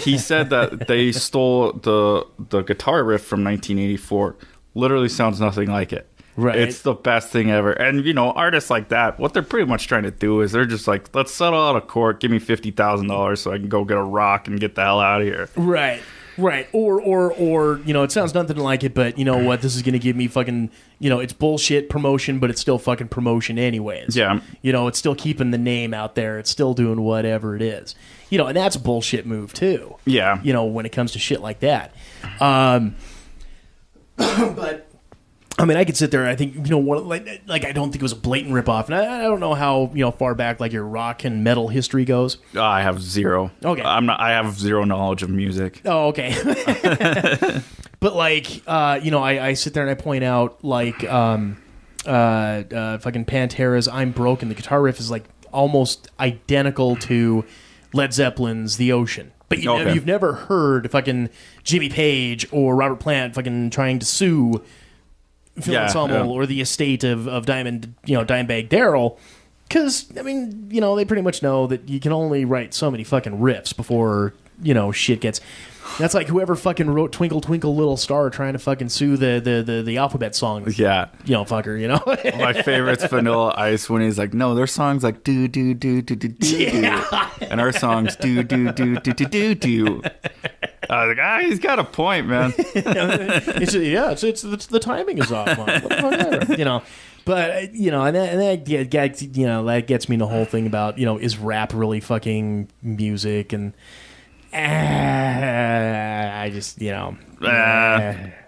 he said that they stole the guitar riff from 1984. Literally sounds nothing like it. Right. It's the best thing ever. And, artists like that, what they're pretty much trying to do is they're just like, let's settle out of court. Give me $50,000 so I can go get a rock and get the hell out of here. Right. Right. Or it sounds nothing like it, but you know what? This is going to give me fucking, it's bullshit promotion, but it's still fucking promotion anyways. Yeah. It's still keeping the name out there. It's still doing whatever it is. And that's a bullshit move too. Yeah. When it comes to shit like that. But I mean, I could sit there and I think, I don't think it was a blatant ripoff. And I don't know how, far back your rock and metal history goes. I have zero. Okay. I have zero knowledge of music. Oh, okay. But I sit there and I point out fucking Pantera's I'm Broken. The guitar riff is almost identical to Led Zeppelin's The Ocean. But you've never heard fucking Jimmy Page or Robert Plant fucking trying to sue Phil Anselmo or the estate of Dimebag Darrell, because they pretty much know that you can only write so many fucking riffs before shit gets. That's like whoever fucking wrote Twinkle Twinkle Little Star trying to fucking sue the alphabet song. Yeah, fucker. My favorite's Vanilla Ice when he's like, no, their songs like do do do do do do, and our songs do do do do do do do. I was like, he's got a point, man. It's the timing is off, man. What the fuck ever, But and that gets me in the whole thing about is rap really fucking music? And I just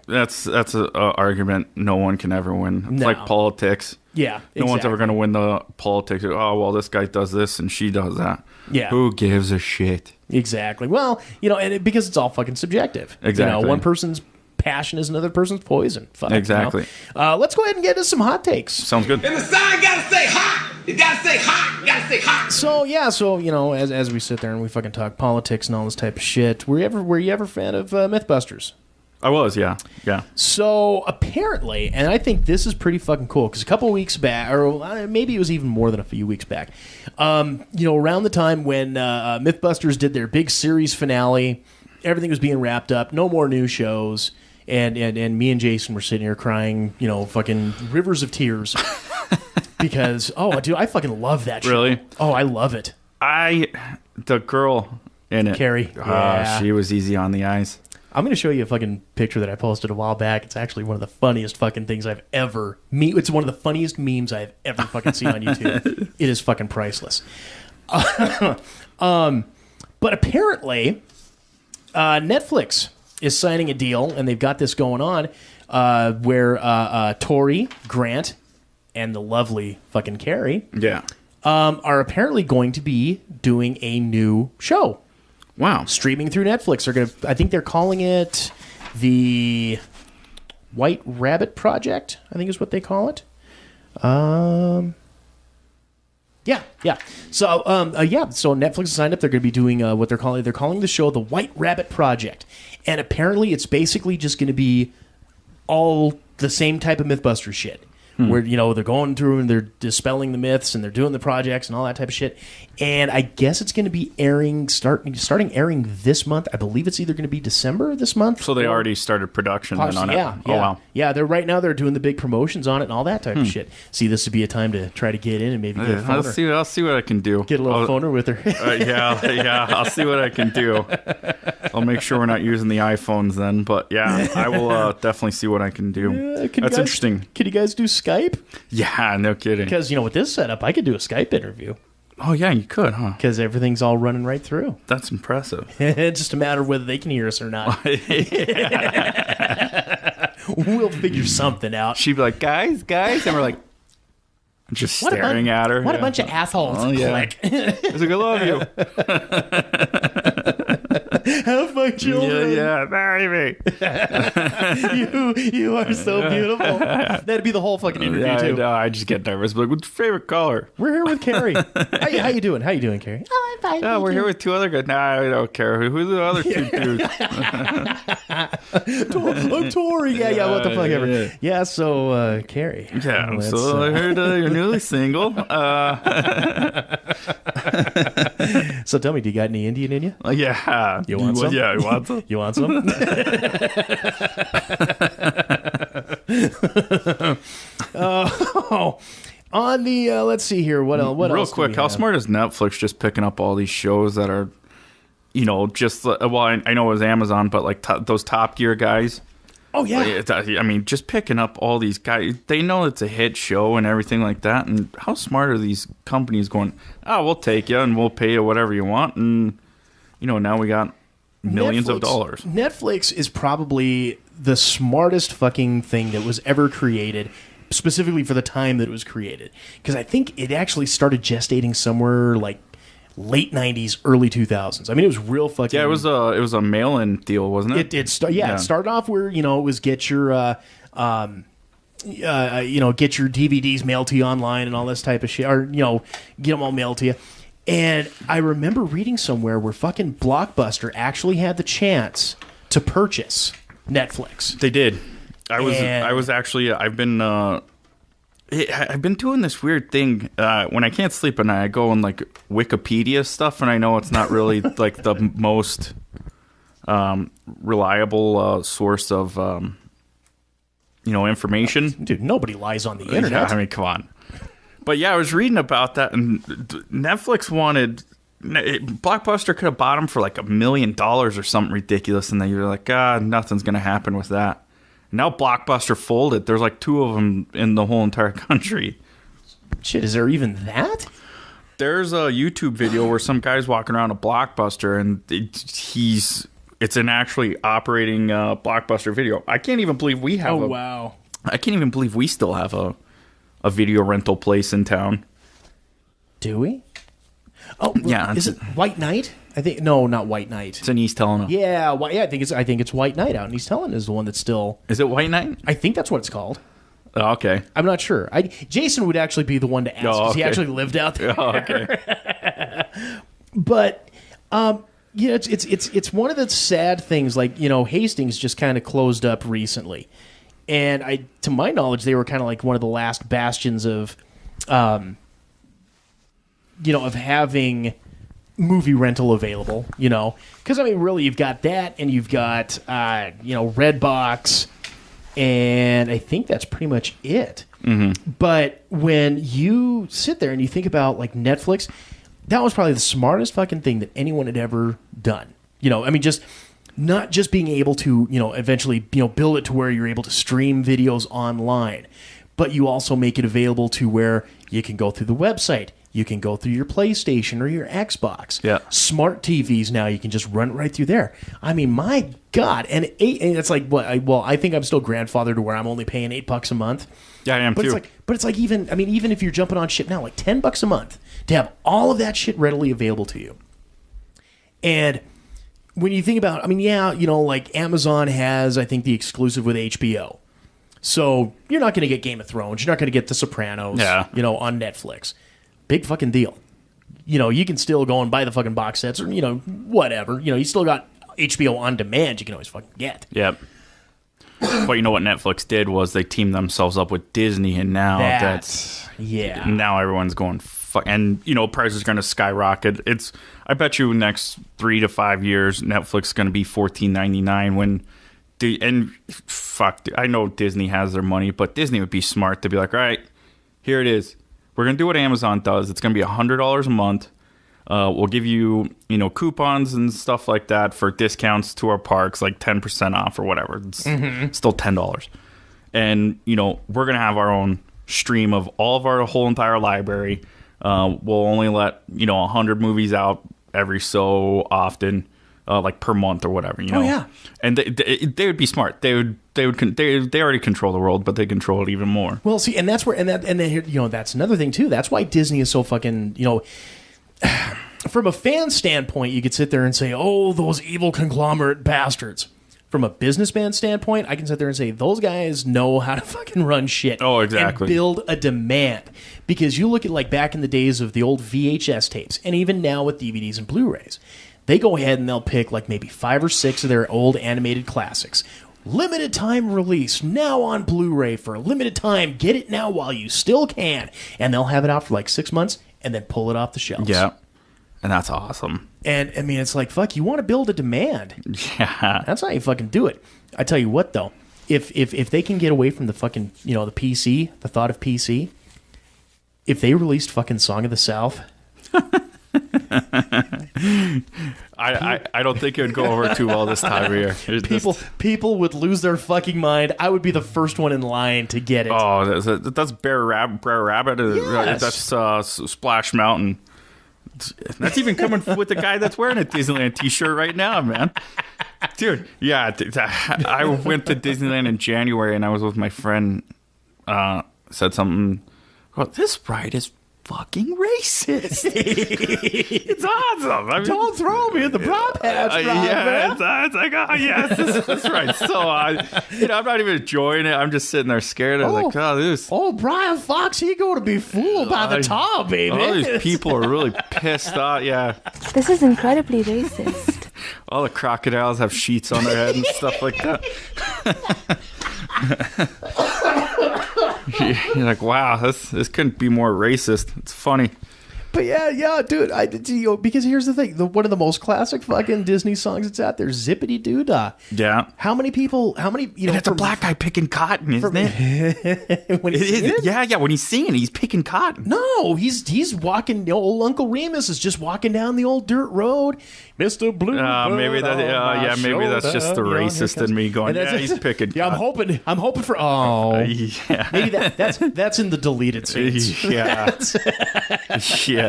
that's an argument no one can ever win. It's like politics. Yeah, exactly. No one's ever going to win the politics. Oh, well, this guy does this and she does that. Yeah. Who gives a shit? Exactly. Well, because it's all fucking subjective. Exactly. One person's passion is another person's poison. Fuck, exactly. Let's go ahead and get into some hot takes. Sounds good. And the sign gotta say hot. It gotta say hot. You gotta say hot. So as we sit there and we fucking talk politics and all this type of shit, were you ever a fan of Mythbusters? I was, yeah. So apparently, and I think this is pretty fucking cool, because a couple weeks back, or maybe it was even more than a few weeks back, around the time when Mythbusters did their big series finale, everything was being wrapped up, no more new shows, and me and Jason were sitting here crying, fucking rivers of tears, because, dude, I fucking love that show. Really? Oh, I love it. The girl in it. Carrie. Yeah. She was easy on the eyes. I'm going to show you a fucking picture that I posted a while back. It's actually one of the funniest fucking things I've ever... It's one of the funniest memes I've ever fucking seen on YouTube. It is fucking priceless. But apparently, Netflix is signing a deal, and they've got this going on, where Tori, Grant, and the lovely fucking Carrie are apparently going to be doing a new show. Wow. Streaming through Netflix. I think they're calling it the White Rabbit Project, I think is what they call it. Yeah. So, so Netflix has signed up. They're going to be doing what they're calling the show the White Rabbit Project. And apparently it's basically just going to be all the same type of Mythbusters shit. Where, they're going through and they're dispelling the myths and they're doing the projects and all that type of shit. And I guess it's going to be starting airing this month. I believe it's either going to be December this month. So they already started production then on it. Yeah. Oh, wow. Yeah, they're doing the big promotions on it and all that type of shit. See, this would be a time to try to get in and maybe get a phoner. I'll see what I can do. Get a little phoner with her. Yeah. I'll see what I can do. I'll make sure we're not using the iPhones then. But yeah, I will definitely see what I can do. That's interesting. Can you guys do Skype? Yeah, no kidding. Because, with this setup, I could do a Skype interview. Oh, yeah, you could, huh? Because everything's all running right through. That's impressive. It's just a matter of whether they can hear us or not. We'll figure something out. She'd be like, guys, and we're like, Just staring at her. What a bunch of assholes. Oh, yeah. Click. He's like, I love you. Have my children. Yeah, marry me. You are so beautiful. That'd be the whole fucking interview, Yeah, too. I just get nervous. Like, what's your favorite color? We're here with Carrie. How you doing? How you doing, Carrie? Oh, I'm fine. Yeah, we're here with two other guys. Nah, I don't care. Who's the other two dudes? I'm Tori. Yeah, what the fuck ever. Yeah, so, Carrie. Yeah, so I heard you're newly single. So tell me, do you got any Indian in you? Yeah. You want some? Yeah, you want some? You want some? On the, let's see here. What else? Real quick, how smart is Netflix just picking up all these shows that are, just, well, I know it was Amazon, but like those Top Gear guys. Oh, yeah. I mean, just picking up all these guys. They know it's a hit show and everything like that. And how smart are these companies going, we'll take you and we'll pay you whatever you want. And, now we got millions of dollars. Netflix is probably the smartest fucking thing that was ever created, specifically for the time that it was created. Because I think it actually started gestating somewhere like late 90s, early 2000s. I mean, it was real fucking... Yeah, it was a mail-in deal, wasn't it? It started off where, it was get your... get your DVDs mailed to you online and all this type of shit, or, get them all mailed to you. And I remember reading somewhere where fucking Blockbuster actually had the chance to purchase Netflix. They did. I've been doing this weird thing when I can't sleep at night. I go on like Wikipedia stuff, and I know it's not really like the most reliable source of information. Dude, nobody lies on the internet. Yeah, I mean, come on. But yeah, I was reading about that, and Netflix wanted... Blockbuster could have bought them for like $1 million or something ridiculous, and then you're like, nothing's going to happen with that. Now Blockbuster folded. There's like 2 of them in the whole entire country. Shit, is there even that? There's a YouTube video where some guy's walking around a Blockbuster, and it's an actually operating Blockbuster video. I can't even believe we have wow. I can't even believe we still have a video rental place in town. Do we? Oh, yeah. Is it White Knight? I think not White Knight. It's in East Helena. Yeah, I think it's White Knight out in East Helena is the one that's still. Is it White Knight? I think that's what it's called. Oh, okay. I'm not sure. Jason would actually be the one to ask because he actually lived out there. Oh, okay. But it's one of the sad things. Like Hastings just kind of closed up recently, and to my knowledge, they were kind of like one of the last bastions of, of having movie rental available, because I mean, really, you've got that, and you've got Redbox, and I think that's pretty much it. Mm-hmm. But when you sit there and you think about like Netflix, that was probably the smartest fucking thing that anyone had ever done. I mean, just not just being able to, eventually, build it to where you're able to stream videos online, but you also make it available to where you can go through the website. You can go through your PlayStation or your Xbox. Yeah. Smart TVs now, you can just run it right through there. I mean, my God. And it's like, I think I'm still grandfathered to where I'm only paying $8 a month. Yeah, I am too. It's like even if you're jumping on shit now, like $10 a month to have all of that shit readily available to you. And when you think about, like Amazon has, I think, the exclusive with HBO. So you're not going to get Game of Thrones. You're not going to get The Sopranos, on Netflix. Big fucking deal. You can still go and buy the fucking box sets or, whatever. You still got HBO on demand you can always fucking get. Yep. But you know what Netflix did was they teamed themselves up with Disney, and now now everyone's going and prices are going to skyrocket. I bet you next 3 to 5 years Netflix is going to be $14.99 when I know Disney has their money, but Disney would be smart to be like, all right, here it is. We're going to do what Amazon does. It's going to be $100 a month. We'll give you, coupons and stuff like that for discounts to our parks, like 10% off or whatever. It's still $10. And, we're going to have our own stream of all of our whole entire library. We'll only let, 100 movies out every so often. like per month or whatever, you know. Oh, yeah. And they would be smart. They already control the world, but they control it even more. Well, see, and that's where, and then, you know, that's another thing too. That's why Disney is so fucking, you know, from a fan standpoint, you could sit there and say, oh, those evil conglomerate bastards. From a businessman standpoint, I can sit there and say, those guys know how to fucking run shit. Oh, exactly. And build a demand. Because you look at, like, back in the days of the old VHS tapes, and even now with DVDs and Blu-rays, they go ahead and they'll pick, like, maybe 5 or 6 of their old animated classics. Limited time release, now on Blu-ray for a limited time. Get it now while you still can. And they'll have it out for, like, 6 months, and then pull it off the shelves. Yeah. And that's awesome. And, I mean, it's like, fuck, you want to build a demand. Yeah. That's how you fucking do it. I tell you what, though. If they can get away from the fucking, you know, the PC, the thought of PC, if they released fucking Song of the South... I don't think it would go over too well this time of year. People would lose their fucking mind. I would be the first one in line to get it. Oh, that's Brer Rabbit. Yes. That's Splash Mountain. That's even coming with the guy that's wearing a Disneyland t-shirt right now, man. Dude, yeah. I went to Disneyland in January, and I was with my friend. Said something. Well, this ride is fucking racist. It's awesome. I mean, Don't throw me in the prop hatch, yeah, it's like, oh, yes, that's right. So, I'm not even enjoying it. I'm just sitting there scared. I'm like, oh, this. Oh, Brian Fox, he going to be fooled by the top, baby. All these people are really pissed off. Yeah. This is incredibly racist. All the crocodiles have sheets on their head and stuff like that. You're like, wow, this couldn't be more racist. It's funny. But yeah, dude. Because here's the thing: one of the most classic fucking Disney songs that's out there, "Zippity Doo Dah." Yeah. How many people? And it's a black guy picking cotton, isn't it? When he's singing? Yeah. When he's singing, he's picking cotton. No, he's walking. The old Uncle Remus is just walking down the old dirt road. Mr. Blue. Maybe that's just the racist in me going. Yeah, he's picking. Yeah, cotton. I'm hoping for. Oh, yeah. Maybe that's in the deleted scenes. Yeah. Yeah.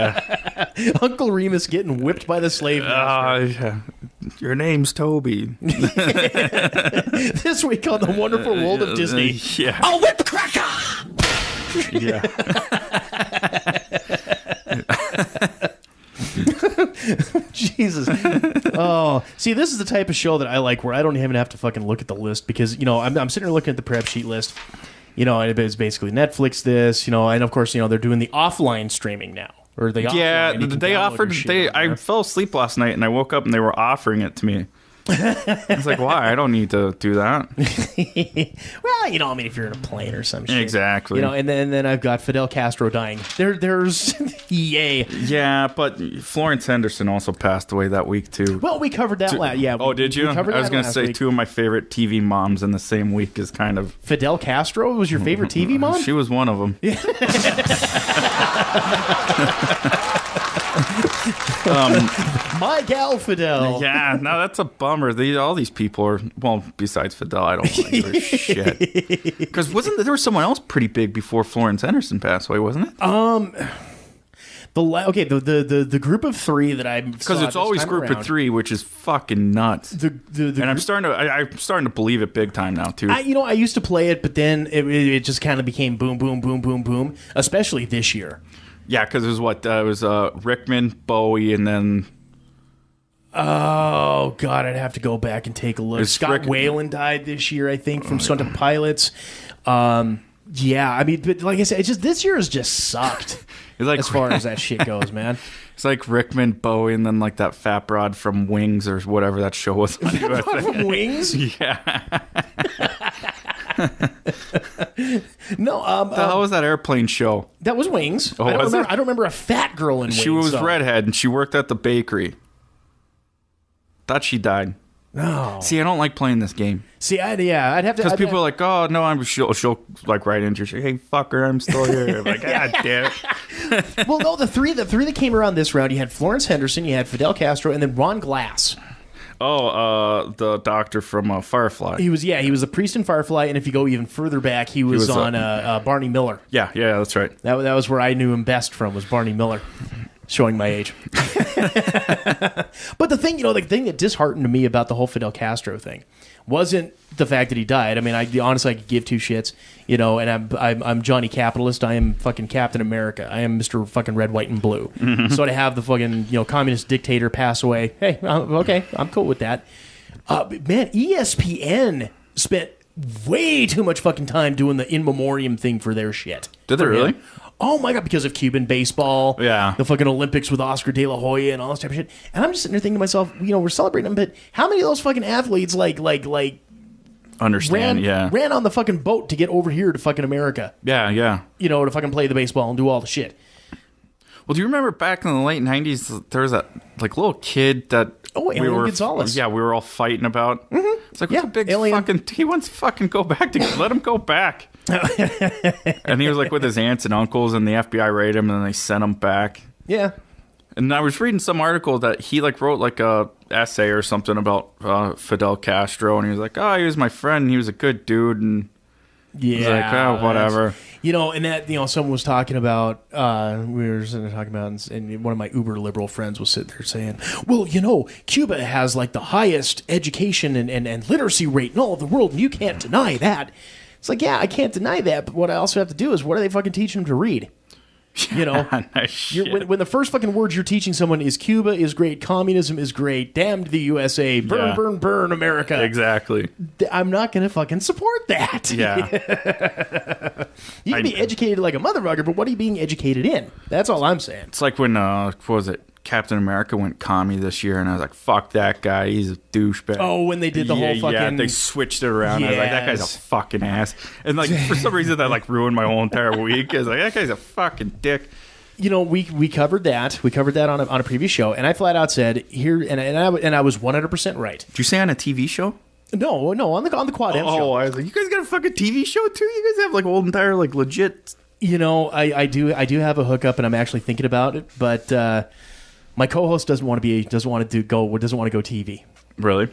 Uncle Remus getting whipped by the slave master. Your name's Toby. This week on the Wonderful World of Disney. Yeah. I'll whip the cracker! Yeah. Jesus. Oh, see, this is the type of show that I like where I don't even have to fucking look at the list because, you know, I'm sitting here looking at the prep sheet list. You know, it's basically Netflix this, you know, and of course, you know, they're doing the offline streaming now. Or they I fell asleep last night and I woke up and they were offering it to me. I was like, why? I don't need to do that. Well, you know, I mean, if you're in a plane or some shit. Exactly. You know, and then I've got Fidel Castro dying. There's yay. Yeah, but Florence Henderson also passed away that week too. Well, we covered that last. Yeah. Oh, did you? I was going to say week. 2 of my favorite TV moms in the same week is kind of Fidel Castro was your favorite TV mom? She was one of them. Yeah. My gal Fidel. Yeah, no, that's a bummer. All these people are, well, besides Fidel, I don't want to give a shit. Because there was someone else pretty big before Florence Henderson passed away, wasn't it? The group of 3 that I because it's always group of 3, which is fucking nuts. And I'm starting to believe it big time now too. I used to play it, but then it just kind of became boom, boom, boom, boom, boom. Especially this year. Yeah, because it was Rickman, Bowie, and then. Oh God, I'd have to go back and take a look. Scott Weiland died this year, I think, from Stone Pilots. Yeah, I mean, but like I said, it's just this year has just sucked. Like, as far as that shit goes, man. It's like Rickman, Bowie, and then like that fat broad from Wings or whatever that show was. From Wings? Yeah. No, how was that airplane show? That was Wings. Oh, I don't remember a fat girl in Wings. She was redhead and she worked at the bakery. Thought she died. No. See, I don't like playing this game. See, I'd have to. Because people are like, oh, no, she'll like right into your, hey, fucker, I'm still here. I'm like, God damn it. Well, no, the three that came around this round, you had Florence Henderson, you had Fidel Castro, and then Ron Glass. Oh, the doctor from Firefly. He was a priest in Firefly, and if you go even further back, he was on Barney Miller. Yeah, that's right. That was where I knew him best from, was Barney Miller. Showing my age. But the thing that disheartened me about the whole Fidel Castro thing wasn't the fact that he died. I mean, honestly, I could give two shits, and I'm Johnny Capitalist. I am fucking Captain America. I am Mr. fucking Red, White, and Blue. So to have the fucking, communist dictator pass away, hey, okay, I'm cool with that. Man, ESPN spent way too much fucking time doing the in memoriam thing for their shit. Did they really? Oh my God, because of Cuban baseball, yeah, the fucking Olympics with Oscar De La Hoya and all this type of shit. And I'm just sitting there thinking to myself, we're celebrating them, but how many of those fucking athletes ran on the fucking boat to get over here to fucking America? Yeah. To fucking play the baseball and do all the shit. Well, do you remember back in the late 90s, there was that little kid that Alien Gonzalez. Yeah, we were all fighting about. Mm-hmm. It's like, what's a big Alien. he wants to fucking go back let him go back. And he was with his aunts and uncles, and the FBI raided him, and then they sent him back. Yeah. And I was reading some article that he wrote a essay or something about Fidel Castro, and he was like, he was my friend, and he was a good dude, and whatever. And that, someone was talking about, we were sitting there talking about, and one of my uber liberal friends was sitting there saying, well, Cuba has the highest education and literacy rate in all of the world, and you can't deny that. It's like, yeah, I can't deny that, but what I also have to do is, what are they fucking teaching them to read? When the first fucking words you're teaching someone is Cuba is great, communism is great, damned the USA, burn, burn America. Exactly. I'm not going to fucking support that. Yeah. You can be educated like a motherfucker, but what are you being educated in? That's all I'm saying. It's like when, what was it? Captain America went commie this year, and I was like, fuck that guy. He's a douchebag. Oh, when they did the whole fucking... Yeah, they switched it around. Yes. I was like, that guy's a fucking ass. And for some reason, that ruined my whole entire week. I was like, that guy's a fucking dick. We covered that. We covered that on a previous show, and I flat out said, here, and I was 100% right. Did you say on a TV show? No, on the Quad M show. Oh, I was like, you guys got a fucking TV show too? You guys have a whole entire legit... I do have a hookup, and I'm actually thinking about it, but... my co-host doesn't want to go TV. Really?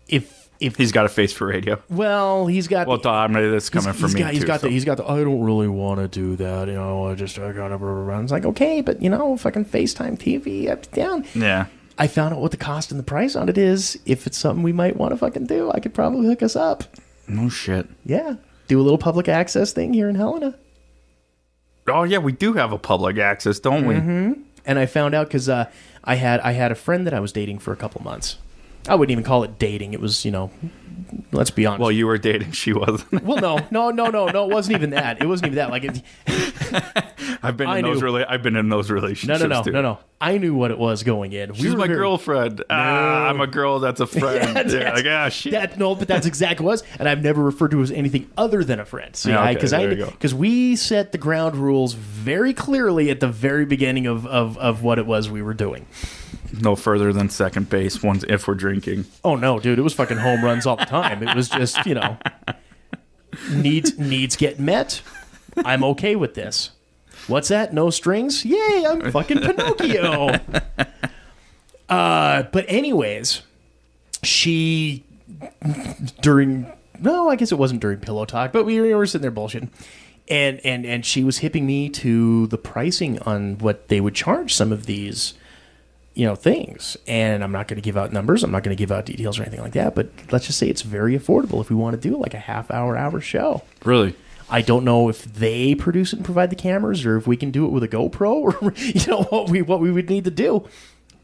If he's got a face for radio. Well, he's got. Well, Tom, that's coming from me too. He's got the. I don't really want to do that. I got to run. It's like, okay, but fucking FaceTime TV up down. Yeah. I found out what the cost and the price on it is. If it's something we might want to fucking do, I could probably hook us up. No shit. Yeah. Do a little public access thing here in Helena. Oh yeah, we do have a public access, don't we? Mm-hmm. And I found out because I had a friend that I was dating for a couple months. I wouldn't even call it dating. It was, let's be honest. Well, you were dating, she wasn't. Well, no. It wasn't even that. It wasn't even that. I've been in those relationships. No. I knew what it was going in. She's my girlfriend. No. I'm a girl that's a friend. Shit. But that's exactly what it was. And I've never referred to it as anything other than a friend. See, because we set the ground rules very clearly at the very beginning of what it was we were doing. No further than second base if we're drinking. Oh no, dude! It was fucking home runs all the time. It was just needs get met. I'm okay with this. What's that? No strings? Yay! I'm fucking Pinocchio. But anyways, I guess it wasn't during pillow talk, but we were sitting there bullshitting, and she was hipping me to the pricing on what they would charge some of these. Things. And I'm not going to give out numbers. I'm not going to give out details or anything like that. But let's just say it's very affordable if we want to do a half-hour show. Really? I don't know if they produce it and provide the cameras or if we can do it with a GoPro or what we would need to do.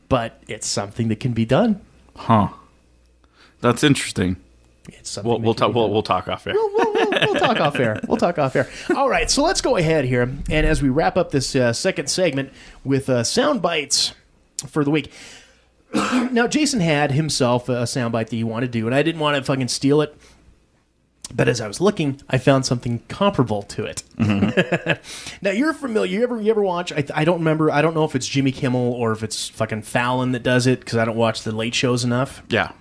But it's something that can be done. Huh. That's interesting. It's something we'll talk off air. We'll talk off air. We'll talk off air. All right, so let's go ahead here. And as we wrap up this second segment with sound bites for the week. Now, Jason had himself a soundbite that he wanted to do, and I didn't want to fucking steal it. But as I was looking, I found something comparable to it. Mm-hmm. Now, you're familiar. You ever watch? I don't remember. I don't know if it's Jimmy Kimmel or if it's fucking Fallon that does it because I don't watch the late shows enough. Yeah.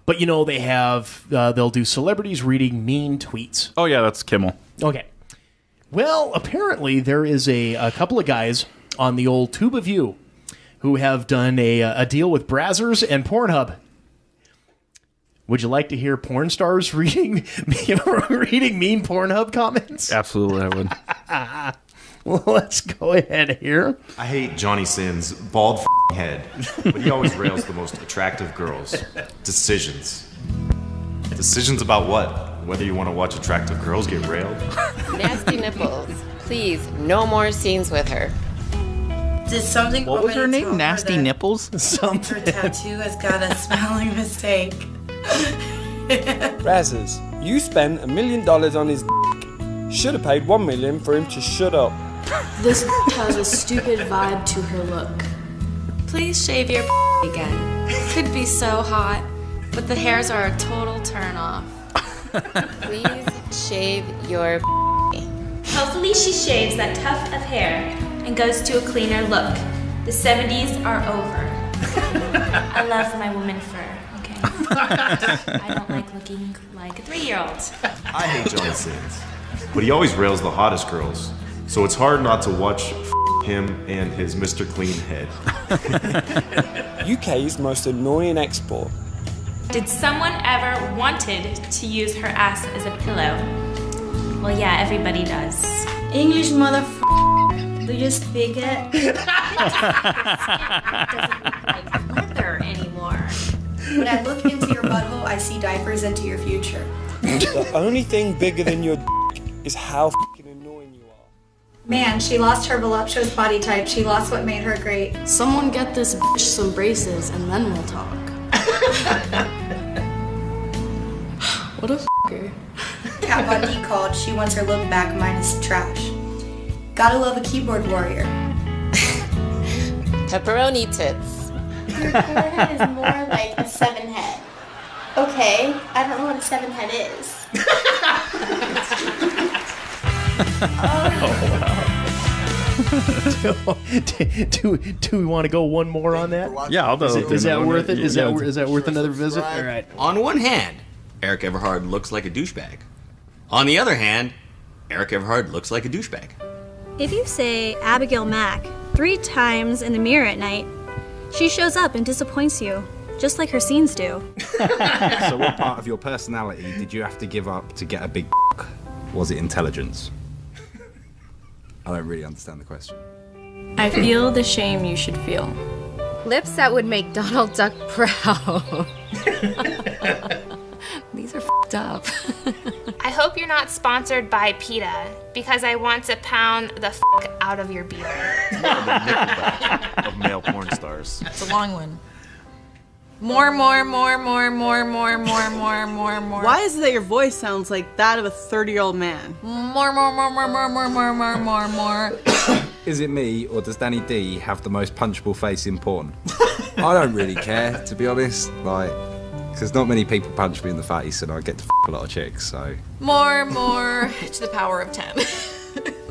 But they have they'll do celebrities reading mean tweets. Oh yeah, that's Kimmel. Okay. Well, apparently there is a couple of guys on the old Tube of You who have done a deal with Brazzers and PornHub. Would you like to hear porn stars reading mean PornHub comments? Absolutely, I would. Let's go ahead here. I hate Johnny Sin's bald head, but he always rails the most attractive girls. Decisions. Decisions about what? Whether you want to watch attractive girls get railed? Nasty nipples. Please, no more scenes with her. Did something? What was her name? Nasty Nipples? Something. Her tattoo has got a spelling mistake. Razzers, you spent $1 million on his should have paid $1 million for him to shut up. This has a stupid vibe to her look. Please shave your again. Could be so hot, but the hairs are a total turn off. Please shave your Hopefully she shaves that tuft of hair and goes to a cleaner look. The 70s are over. I love my woman fur, okay? I don't like looking like a 3-year-old. I hate Johnny Sins, but he always rails the hottest girls, so it's hard not to watch him and his Mr. Clean head. UK's most annoying export. Did someone ever wanted to use her ass as a pillow? Well, yeah, everybody does. English motherfucker. Do you speak it? It doesn't look like leather anymore. When I look into your butthole, I see diapers into your future. The only thing bigger than your is how fucking annoying you are. Man, she lost her voluptuous body type. She lost what made her great. Someone get this bitch some braces and then we'll talk. What a fucker. Kat Von D called. She wants her look back minus trash. Gotta love a keyboard warrior. pepperoni tits. Your forehead is more like a 7-head. Okay, I don't know what a 7-head is. Do we want to go one more on that? Yeah, I'll do it. Is that worth it? Is that worth another visit? All right. On one hand, Eric Everhard looks like a douchebag. On the other hand, Eric Everhard looks like a douchebag. If you say Abigail Mack 3 times in the mirror at night, she shows up and disappoints you, just like her scenes do. So what part of your personality did you have to give up to get a big Was it intelligence? I don't really understand the question. I feel the shame you should feel. Lips that would make Donald Duck proud. These are f***ed up. I hope you're not sponsored by PETA, because I want to pound the f*** out of your beard. The Nickelback of male porn stars. It's a long one. More. Why is it that your voice sounds like that of a 30-year-old man? More. Is it me, or does Danny D have the most punchable face in porn? I don't really care, to be honest. Like, because not many people punch me in the face, and I get to f*** a lot of chicks, so... More to the power of 10.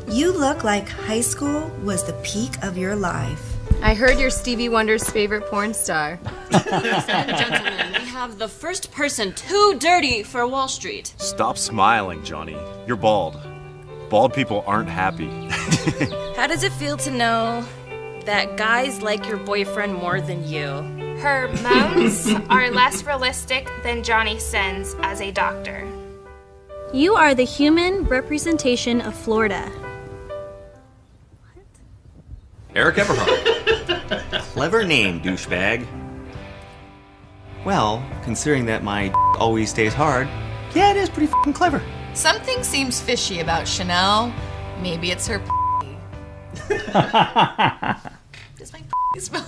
You look like high school was the peak of your life. I heard you're Stevie Wonder's favorite porn star. Ladies and gentlemen, we have the first person too dirty for Wall Street. Stop smiling, Johnny. You're bald. Bald people aren't happy. How does it feel to know that guys like your boyfriend more than you? Her moans are less realistic than Johnny Sins as a doctor. You are the human representation of Florida. Eric Everhard. Clever name, douchebag. Well, considering that my always stays hard, yeah, it is pretty f***ing clever. Something seems fishy about Chanel. Maybe it's her Does my smell?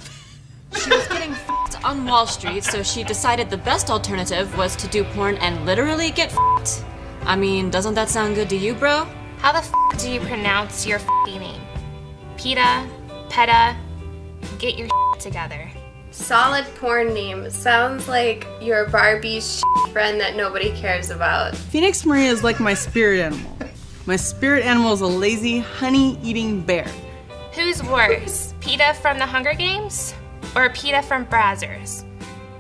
She was getting f***ed on Wall Street, so she decided the best alternative was to do porn and literally get f***ed. I mean, doesn't that sound good to you, bro? How the f*** do you pronounce your f***ing name? PETA? PETA? Get your together. Solid porn name. Sounds like your Barbie's friend that nobody cares about. Phoenix Maria is like my spirit animal. My spirit animal is a lazy, honey-eating bear. Who's worse, PETA from the Hunger Games or PETA from Brazzers?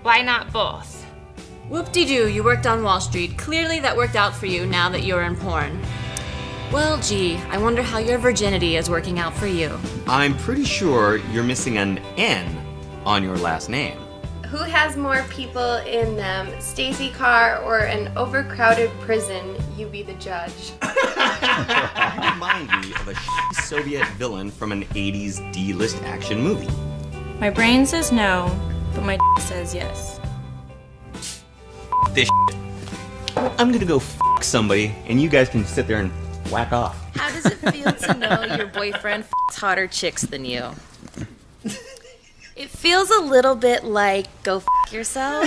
Why not both? Whoop-de-doo, you worked on Wall Street. Clearly that worked out for you now that you're in porn. Well, gee, I wonder how your virginity is working out for you. I'm pretty sure you're missing an N on your last name. Who has more people in them, Stacy Carr or an overcrowded prison? You be the judge. You remind me of a Soviet villain from an 80s D-list action movie. My brain says no, but my says yes. This I'm gonna go f somebody, and you guys can sit there and whack off. How does it feel to know your boyfriend f***s hotter chicks than you? It feels a little bit like go f*** yourself.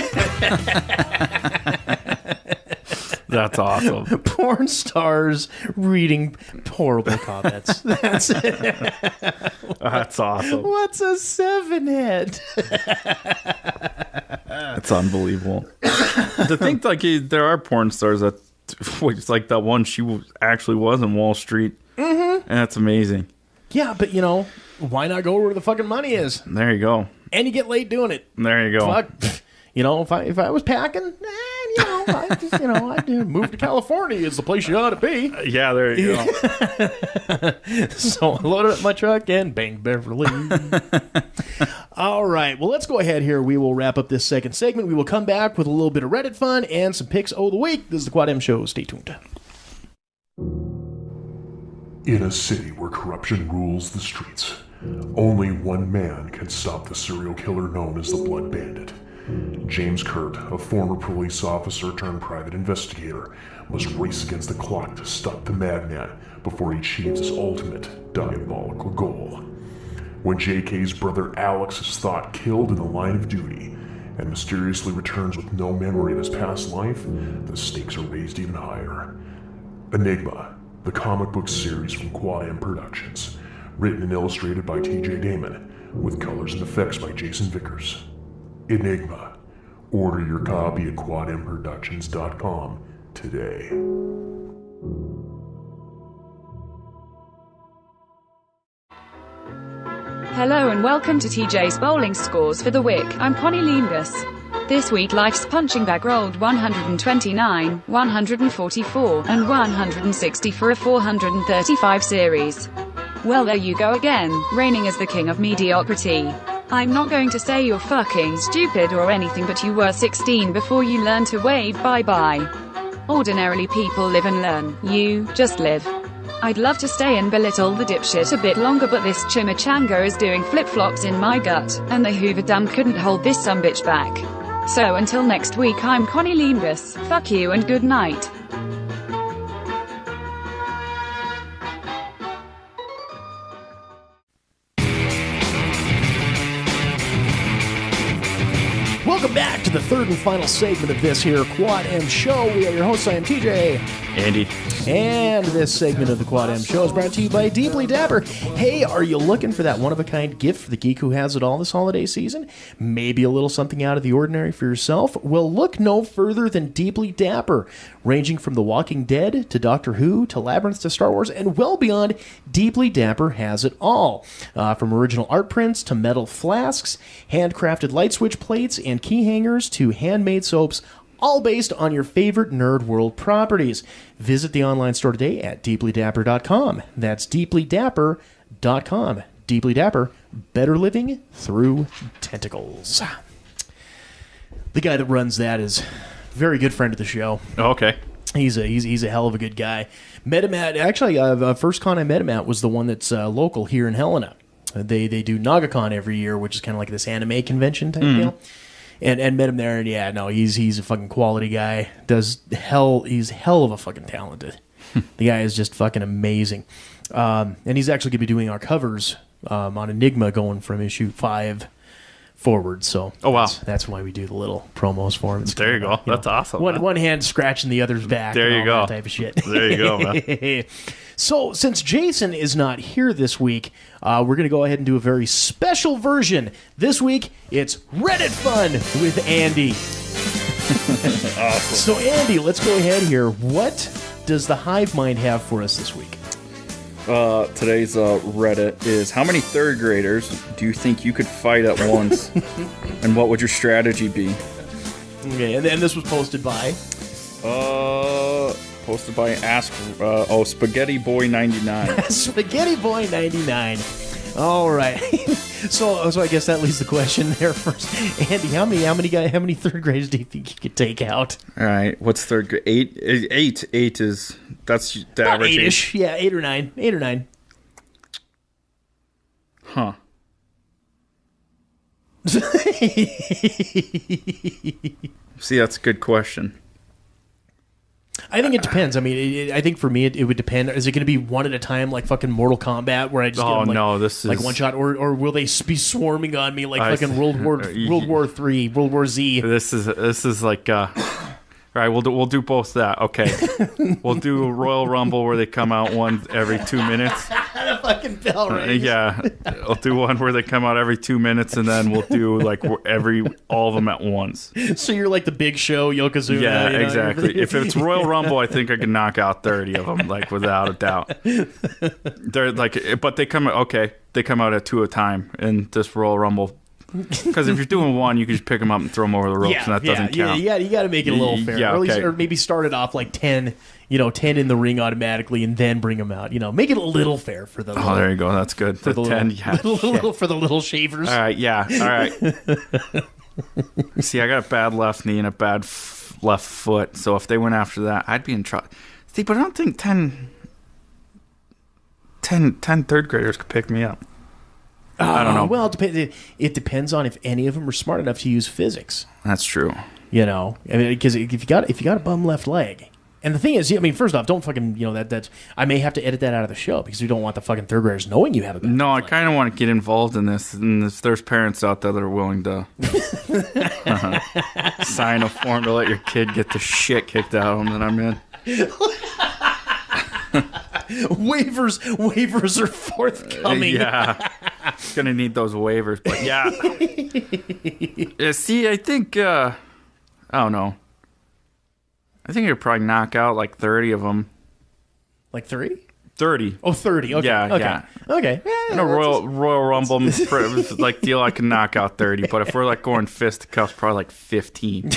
That's awesome. Porn stars reading horrible comments. That's it. That's awesome. What's a 7-head? That's unbelievable. To think like there are porn stars that, it's like that one actually was in Wall Street. Mm-hmm. And that's amazing. Yeah, but why not go where the fucking money is? There you go. And you get laid doing it. There you go. Fuck. If I was packing, I'd move to California. Is the place you ought to be. Yeah, there you go. So I loaded up my truck and bang Beverly. All right. Well, let's go ahead here. We will wrap up this second segment. We will come back with a little bit of Reddit fun and some picks of the week. This is the Quad M Show. Stay tuned. In a city where corruption rules the streets, only one man can stop the serial killer known as the Blood Bandit. James Kurt, a former police officer turned private investigator, must race against the clock to stop the madman before he achieves his ultimate diabolical goal. When JK's brother Alex is thought killed in the line of duty and mysteriously returns with no memory of his past life, the stakes are raised even higher. Enigma, the comic book series from Quad M Productions, written and illustrated by TJ Damon, with colors and effects by Jason Vickers. Enigma. Order your copy at quadmproductions.com today. Hello and welcome to TJ's Bowling Scores for the week. I'm Connie Lingus. This week Life's punching bag rolled 129, 144, and 160 for a 435 series. Well, there you go again, reigning as the king of mediocrity. I'm not going to say you're fucking stupid or anything, but you were 16 before you learned to wave bye-bye. Ordinarily people live and learn, you just live. I'd love to stay and belittle the dipshit a bit longer, but this chimichanga is doing flip-flops in my gut, and the Hoover Dam couldn't hold this sumbitch back. So until next week, I'm Connie Lingus, fuck you and good night. Welcome back to the third and final segment of this here Quad M Show. We are your hosts. I am TJ. Andy. And this segment of the Quad M Show is brought to you by Deeply Dapper. Hey, are you looking for that one-of-a-kind gift for the geek who has it all this holiday season? Maybe a little something out of the ordinary for yourself? Well, look no further than Deeply Dapper. Ranging from The Walking Dead to Doctor Who to Labyrinth to Star Wars and well beyond, Deeply Dapper has it all. From original art prints to metal flasks, handcrafted light switch plates and key hangers to handmade soaps, all based on your favorite Nerd World properties. Visit the online store today at deeplydapper.com. That's deeplydapper.com. Deeply Dapper, better living through tentacles. The guy that runs that is a very good friend of the show. Okay. He's a hell of a good guy. Met him at, actually, first con I met him at was the one that's local here in Helena. They do NagaCon every year, which is kind of like this anime convention type deal. And met him there, and yeah, no, he's a fucking quality guy. He's hell of a fucking talented. The guy is just fucking amazing. And he's actually going to be doing our covers on Enigma going from issue 5 forward. So oh wow, that's why we do the little promos for him. There you go. That's awesome. One hand scratching the other's back. There you go. That type of shit. There you go, man. So since Jason is not here this week, we're going to go ahead and do a very special version. This week, it's Reddit Fun with Andy. Awesome. So Andy, let's go ahead here. What does the Hive Mind have for us this week? Today's Reddit is, how many third graders do you think you could fight at once? And what would your strategy be? Okay, and then this was posted by? Posted by Spaghetti Boy 99. Spaghetti Boy 99. All right. So I guess that leaves the question there first. Andy, how many third graders do you think you could take out? All right, what's third grade? Eight is that's the About average. eight-ish. Yeah, 8 or 9. 8 or 9. Huh. See, that's a good question. I think it depends. I mean, I think for me, it would depend. Is it going to be one at a time, like fucking Mortal Kombat, where I just get them, like, no, this is like one shot, or will they be swarming on me like fucking World War III, World War Z? This is like. All right, we'll do both that. Okay, we'll do a Royal Rumble where they come out one every 2 minutes. The fucking bell rings. Yeah, I'll do one where they come out every 2 minutes, and then we'll do like all of them at once. So you're like the Big Show, Yokozuna. Yeah, you know? Exactly. If it's Royal Rumble, I think I can knock out 30 of them, like without a doubt. They're like, but they come out at 2 at a time in this Royal Rumble. Because if you're doing one, you can just pick them up and throw them over the ropes, and that doesn't count. Yeah, you got to make it a little fair. Yeah, or, at least, okay. or maybe start it off like 10, 10 in the ring automatically, and then bring them out. Make it a little fair for the. There you go. That's good. For the 10, little for the little shavers. All right, yeah. All right. See, I got a bad left knee and a bad left foot, so if they went after that, I'd be in trouble. See, but I don't think 10 third graders could pick me up. I don't know. Well, it depends on if any of them are smart enough to use physics. That's true. Because if you got a bum left leg, and the thing is, first off, don't fucking that's I may have to edit that out of the show because we don't want the fucking third graders knowing you have a bad No, I leg. kind of want to get involved in this, and if there's parents out there that are willing to sign a form to let your kid get the shit kicked out of them, then I'm in. Waivers are forthcoming. Yeah, gonna need those waivers, but yeah. See, I think I don't know. I think you'd probably knock out like 30 of them. Like 3? 30. Oh, 30. Okay. Yeah, okay. yeah. Okay. In a Royal Rumble like deal, I can knock out 30. But if we're like going fisticuffs, probably like 15.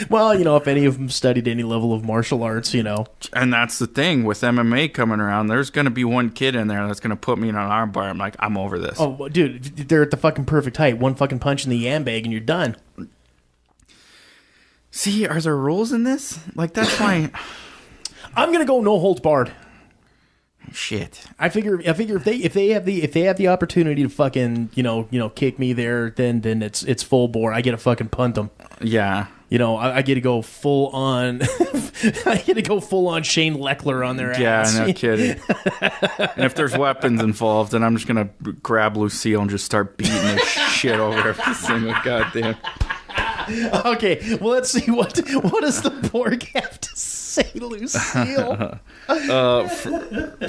Well, if any of them studied any level of martial arts, And that's the thing with MMA coming around. There's going to be one kid in there that's going to put me in an armbar. I'm like, I'm over this. Oh, dude, they're at the fucking perfect height. One fucking punch in the yam bag and you're done. See, are there rules in this? Like, that's why. I'm gonna go no holds barred. Shit. I figure if they have the opportunity to fucking kick me there, then it's full bore. I get to fucking punt them. Yeah. I get to go full on. I get to go full on Shane Leckler on their ass. Yeah, no kidding. And if there's weapons involved, then I'm just gonna grab Lucille and just start beating the shit over every single goddamn. Okay, well, let's see what does the Borg have to say, Lucille.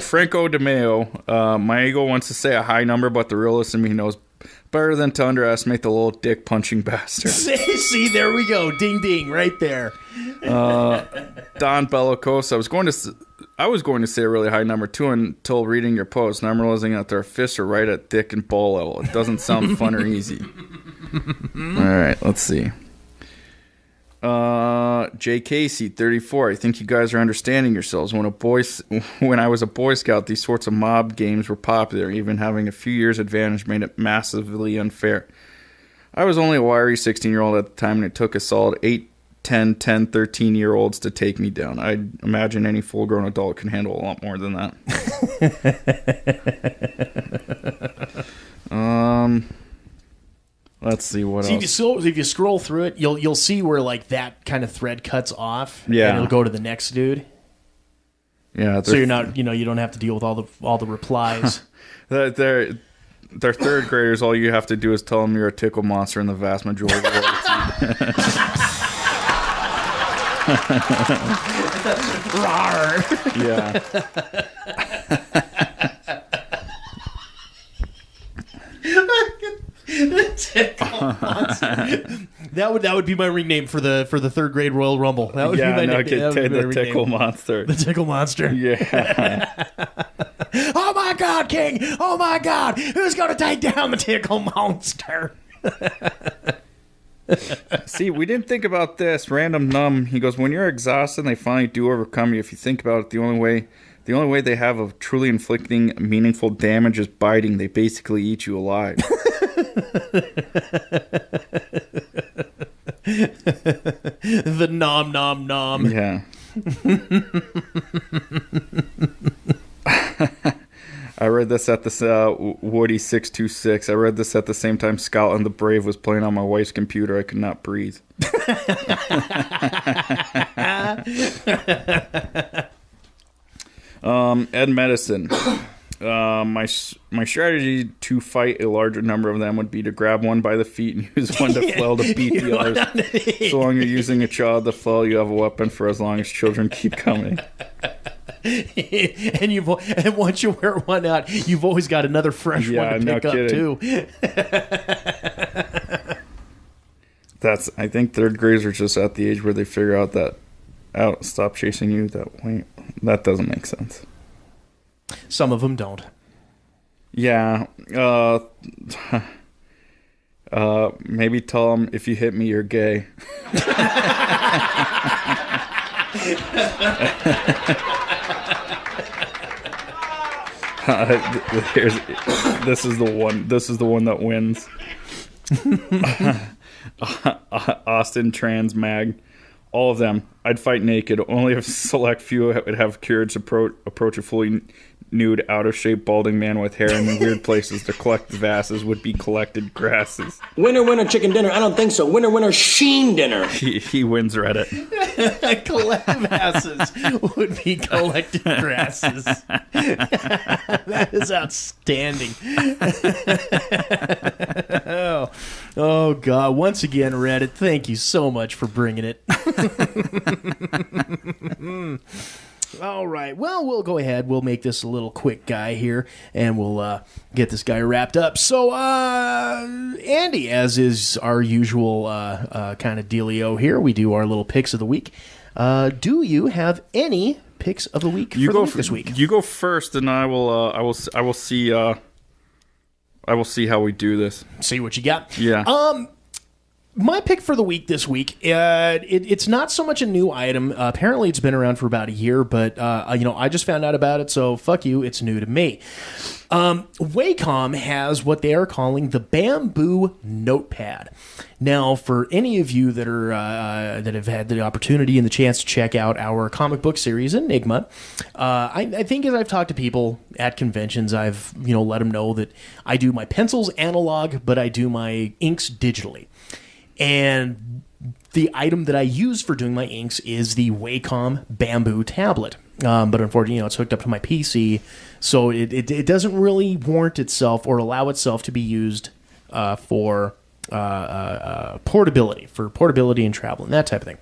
Franco De Mayo, my ego wants to say a high number, but the realist in me knows better than to underestimate the little dick punching bastard. See, there we go, ding ding, right there. Don Bellicose, I was going to say a really high number too until reading your post, and I'm realizing that their fists are right at dick and ball level. It doesn't sound fun or easy. All right, let's see. Jay Casey, 34. I think you guys are understanding yourselves. When I was a Boy Scout, these sorts of mob games were popular. Even having a few years advantage made it massively unfair. I was only a wiry 16-year-old at the time, and it took a solid 8, 10, 13-year-olds to take me down. I imagine any full-grown adult can handle a lot more than that. Let's see what else. If you scroll through it, you'll see where like that kind of thread cuts off. Yeah, and it'll go to the next dude. Yeah, so you're not, you don't have to deal with all the replies. They're third graders. All you have to do is tell them you're a tickle monster, in the vast majority of the Rawr. Yeah. Tickle monster. That would be my ring name for the third grade Royal Rumble. That would be my nickname. The tickle monster. The tickle monster. Yeah. Oh my God, King! Oh my God! Who's gonna take down the tickle monster? See, we didn't think about this. Random Numb, he goes, when you're exhausted and they finally do overcome you, if you think about it, the only way The only way they have of truly inflicting meaningful damage is biting. They basically eat you alive. The nom nom nom. Yeah. I read this at the Woody 626. I read this at the same time Scotland the Brave was playing on my wife's computer. I could not breathe. Ed Medicine. My strategy to fight a larger number of them would be to grab one by the feet and use one to flail to beat the others. So long you're using a child to flail, you have a weapon for as long as children keep coming. and once you wear one out, you've always got another fresh one to pick up too. I think third graders are just at the age where they figure out that stop chasing you. That doesn't make sense. Some of them don't. Yeah. Maybe tell them if you hit me, you're gay. This is the one that wins. Austin Trans Mag. All of them. I'd fight naked. Only a select few would have courage to approach a fully nude, out-of-shape, balding man with hair in weird places. To collect vasses would be collected grasses. Winner, winner, chicken dinner. I don't think so. Winner, winner, sheen dinner. He wins Reddit. Collect vasses would be collected grasses. That is outstanding. Oh, God. Once again, Reddit, thank you so much for bringing it. All right. Well, we'll go ahead. We'll make this a little quick guy here, and we'll get this guy wrapped up. So, Andy, as is our usual kind of dealio here, we do our little picks of the week. Do you have any picks of the week this week? You go first, and I will see. I will see how we do this. See what you got. Yeah. My pick for the week this week, it's not so much a new item. Apparently, it's been around for about a year, but I just found out about it, so fuck you, it's new to me. Wacom has what they are calling the Bamboo Notepad. Now, for any of you that are that have had the opportunity and the chance to check out our comic book series Enigma, I think as I've talked to people at conventions, I've let them know that I do my pencils analog, but I do my inks digitally. And the item that I use for doing my inks is the Wacom Bamboo tablet. But unfortunately, it's hooked up to my PC, so it doesn't really warrant itself or allow itself to be used for portability and travel and that type of thing.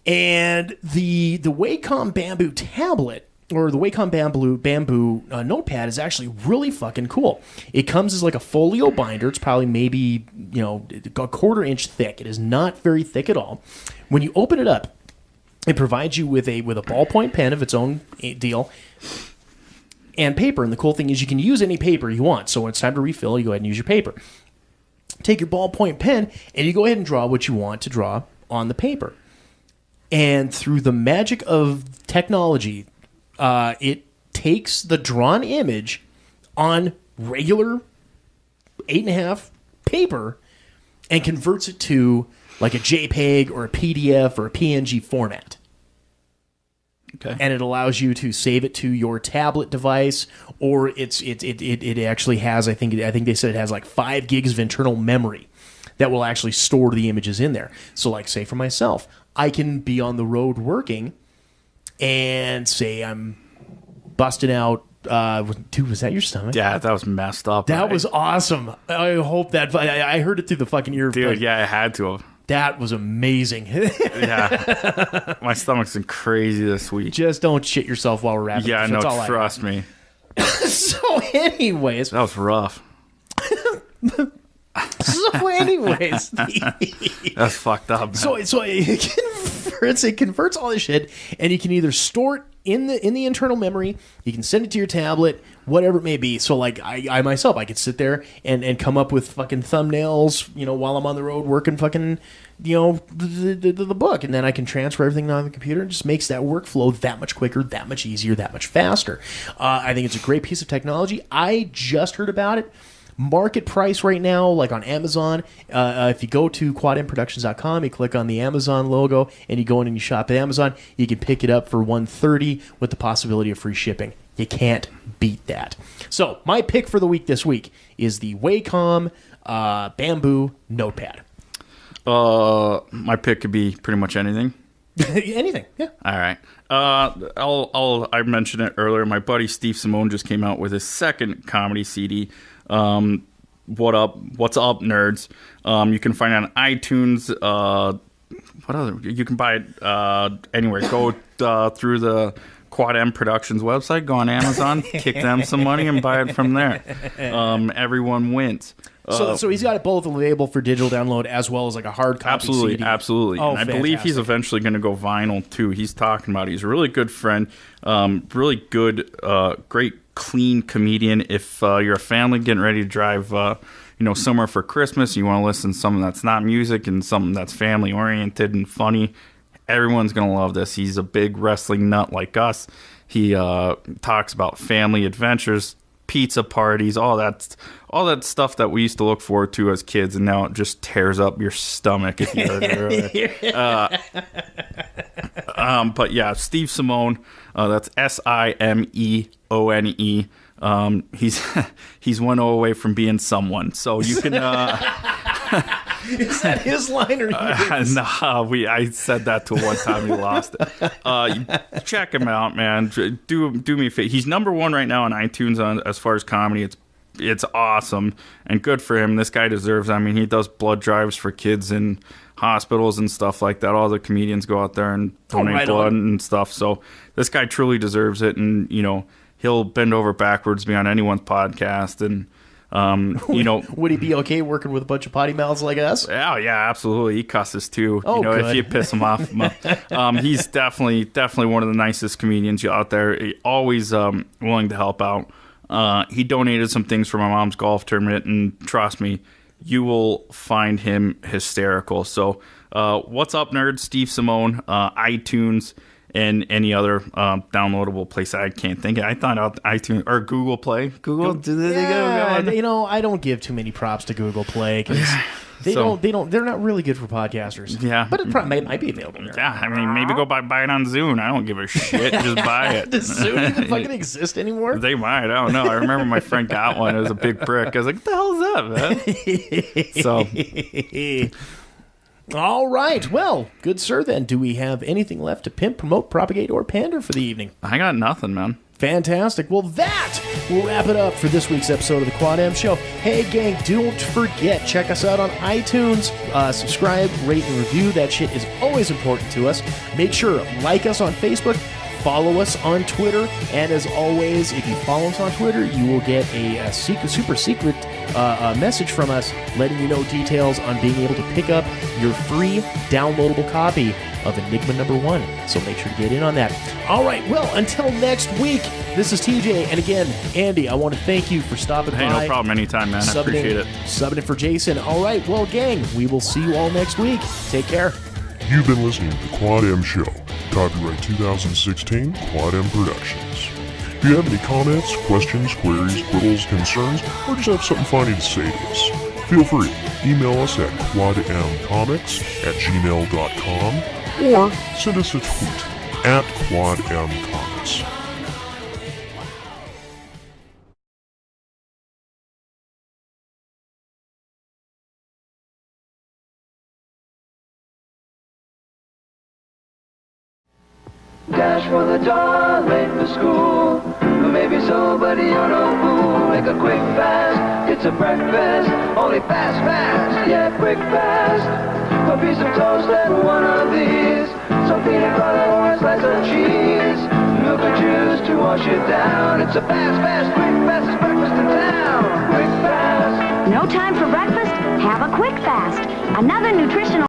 And the Wacom Bamboo tablet, or the Wacom Bamboo Notepad, is actually really fucking cool. It comes as like a folio binder. It's probably maybe a quarter-inch thick. It is not very thick at all. When you open it up, it provides you with a ballpoint pen of its own deal and paper. And the cool thing is you can use any paper you want. So when it's time to refill, you go ahead and use your paper. Take your ballpoint pen and you go ahead and draw what you want to draw on the paper. And through the magic of technology, it takes the drawn image on regular 8.5 paper and converts it to like a JPEG or a PDF or a PNG format. Okay. And it allows you to save it to your tablet device, or it actually has, I think they said it has like 5 gigs of internal memory that will actually store the images in there. So like, say for myself, I can be on the road working and say I'm busting out. Dude, was that your stomach? Yeah, that was messed up. That was awesome. I hope that I heard it through the fucking ear. Dude, yeah, I had to have. That was amazing. Yeah, my stomach's been crazy this week. Just don't shit yourself while we're rapping. Yeah, no, trust me. So, anyways, that was rough. So, anyways, that's fucked up. Man. So it converts all this shit, and you can either store it in the internal memory. You can send it to your tablet, whatever it may be. So like I myself, I could sit there and come up with fucking thumbnails, while I'm on the road working fucking, the book, and then I can transfer everything on the computer. It just makes that workflow that much quicker, that much easier, that much faster. I think it's a great piece of technology. I just heard about it. Market price right now, like on Amazon, if you go to quadmproductions.com, you click on the Amazon logo, and you go in and you shop at Amazon, you can pick it up for $130 with the possibility of free shipping. You can't beat that. So my pick for the week this week is the Wacom Bamboo Notepad. My pick could be pretty much anything. Anything, yeah. All right. I mentioned it earlier. My buddy Steve Simone just came out with his second comedy CD. What's up, nerds? You can find it on iTunes. What other? You can buy it anywhere. Go through the Quad M Productions website. Go on Amazon, kick them some money, and buy it from there. Everyone wins. So he's got it both available for digital download as well as like a hard copy CD. Absolutely. Oh, and I believe he's eventually going to go vinyl too. He's talking about it. He's a really good friend, really good, great, clean comedian. If you're a family getting ready to drive, somewhere for Christmas, you want to listen to something that's not music and something that's family oriented and funny, everyone's going to love this. He's a big wrestling nut like us. He talks about family adventures, pizza parties, all that stuff that we used to look forward to as kids, and now it just tears up your stomach if you heard it earlier. But yeah, Steve Simone, that's Simeone. He's 1-0 away from being someone, so you can. Is that his line or yours? I said that to one time he lost it. Check him out, man. Do me a favor. He's number one right now on iTunes as far as comedy. It's awesome and good for him. This guy deserves it. I mean, he does blood drives for kids in hospitals and stuff like that. All the comedians go out there and donate blood and stuff. So this guy truly deserves it, and he'll bend over backwards, be on anyone's podcast, and would he be okay working with a bunch of potty mouths like us? Oh yeah, absolutely. He cusses too. If you piss him off. He's definitely one of the nicest comedians out there. He always willing to help out. He donated some things for my mom's golf tournament, and trust me, you will find him hysterical. So, what's up, nerds? Steve Simone, iTunes, and any other downloadable place I can't think of. I thought out iTunes or Google Play. Google, I don't give too many props to Google Play because they're not really good for podcasters. Yeah, but it probably might be available there. Yeah, I mean, maybe go buy it on Zune. I don't give a shit. Just buy it. Does Zune even fucking exist anymore? They might. I don't know. I remember my friend got one. It was a big brick. I was like, what the hell is that, man? So. All right. Well, good sir, then. Do we have anything left to pimp, promote, propagate, or pander for the evening? I got nothing, man. Fantastic. Well, that will wrap it up for this week's episode of the Quad M Show. Hey, gang, don't forget, check us out on iTunes. Subscribe, rate, and review. That shit is always important to us. Make sure, like us on Facebook. Follow us on Twitter, and as always, if you follow us on Twitter, you will get a super secret message from us letting you know details on being able to pick up your free downloadable copy of Enigma #1. So make sure to get in on that. All right, well, until next week, this is TJ, and again, Andy, I want to thank you for stopping by. Hey, no problem. Anytime, man. I appreciate it. Subbing in for Jason. All right, well, gang, we will see you all next week. Take care. You've been listening to the Quad M Show. Copyright 2016, Quad M Productions. If you have any comments, questions, queries, riddles, concerns, or just have something funny to say to us, feel free. Email us at quadmcomics@gmail.com or send us a tweet at quadmcomics. Dash for the door, late for school. Maybe so, but you're no fool. Make a quick fast, it's a breakfast. Only fast, yeah, quick fast. A piece of toast and one of these. Some peanut butter or a slice of cheese. Milk or juice to wash it down. It's a fast, quick, fastest breakfast in town. Quick fast. No time for breakfast? Have a quick fast. Another nutritional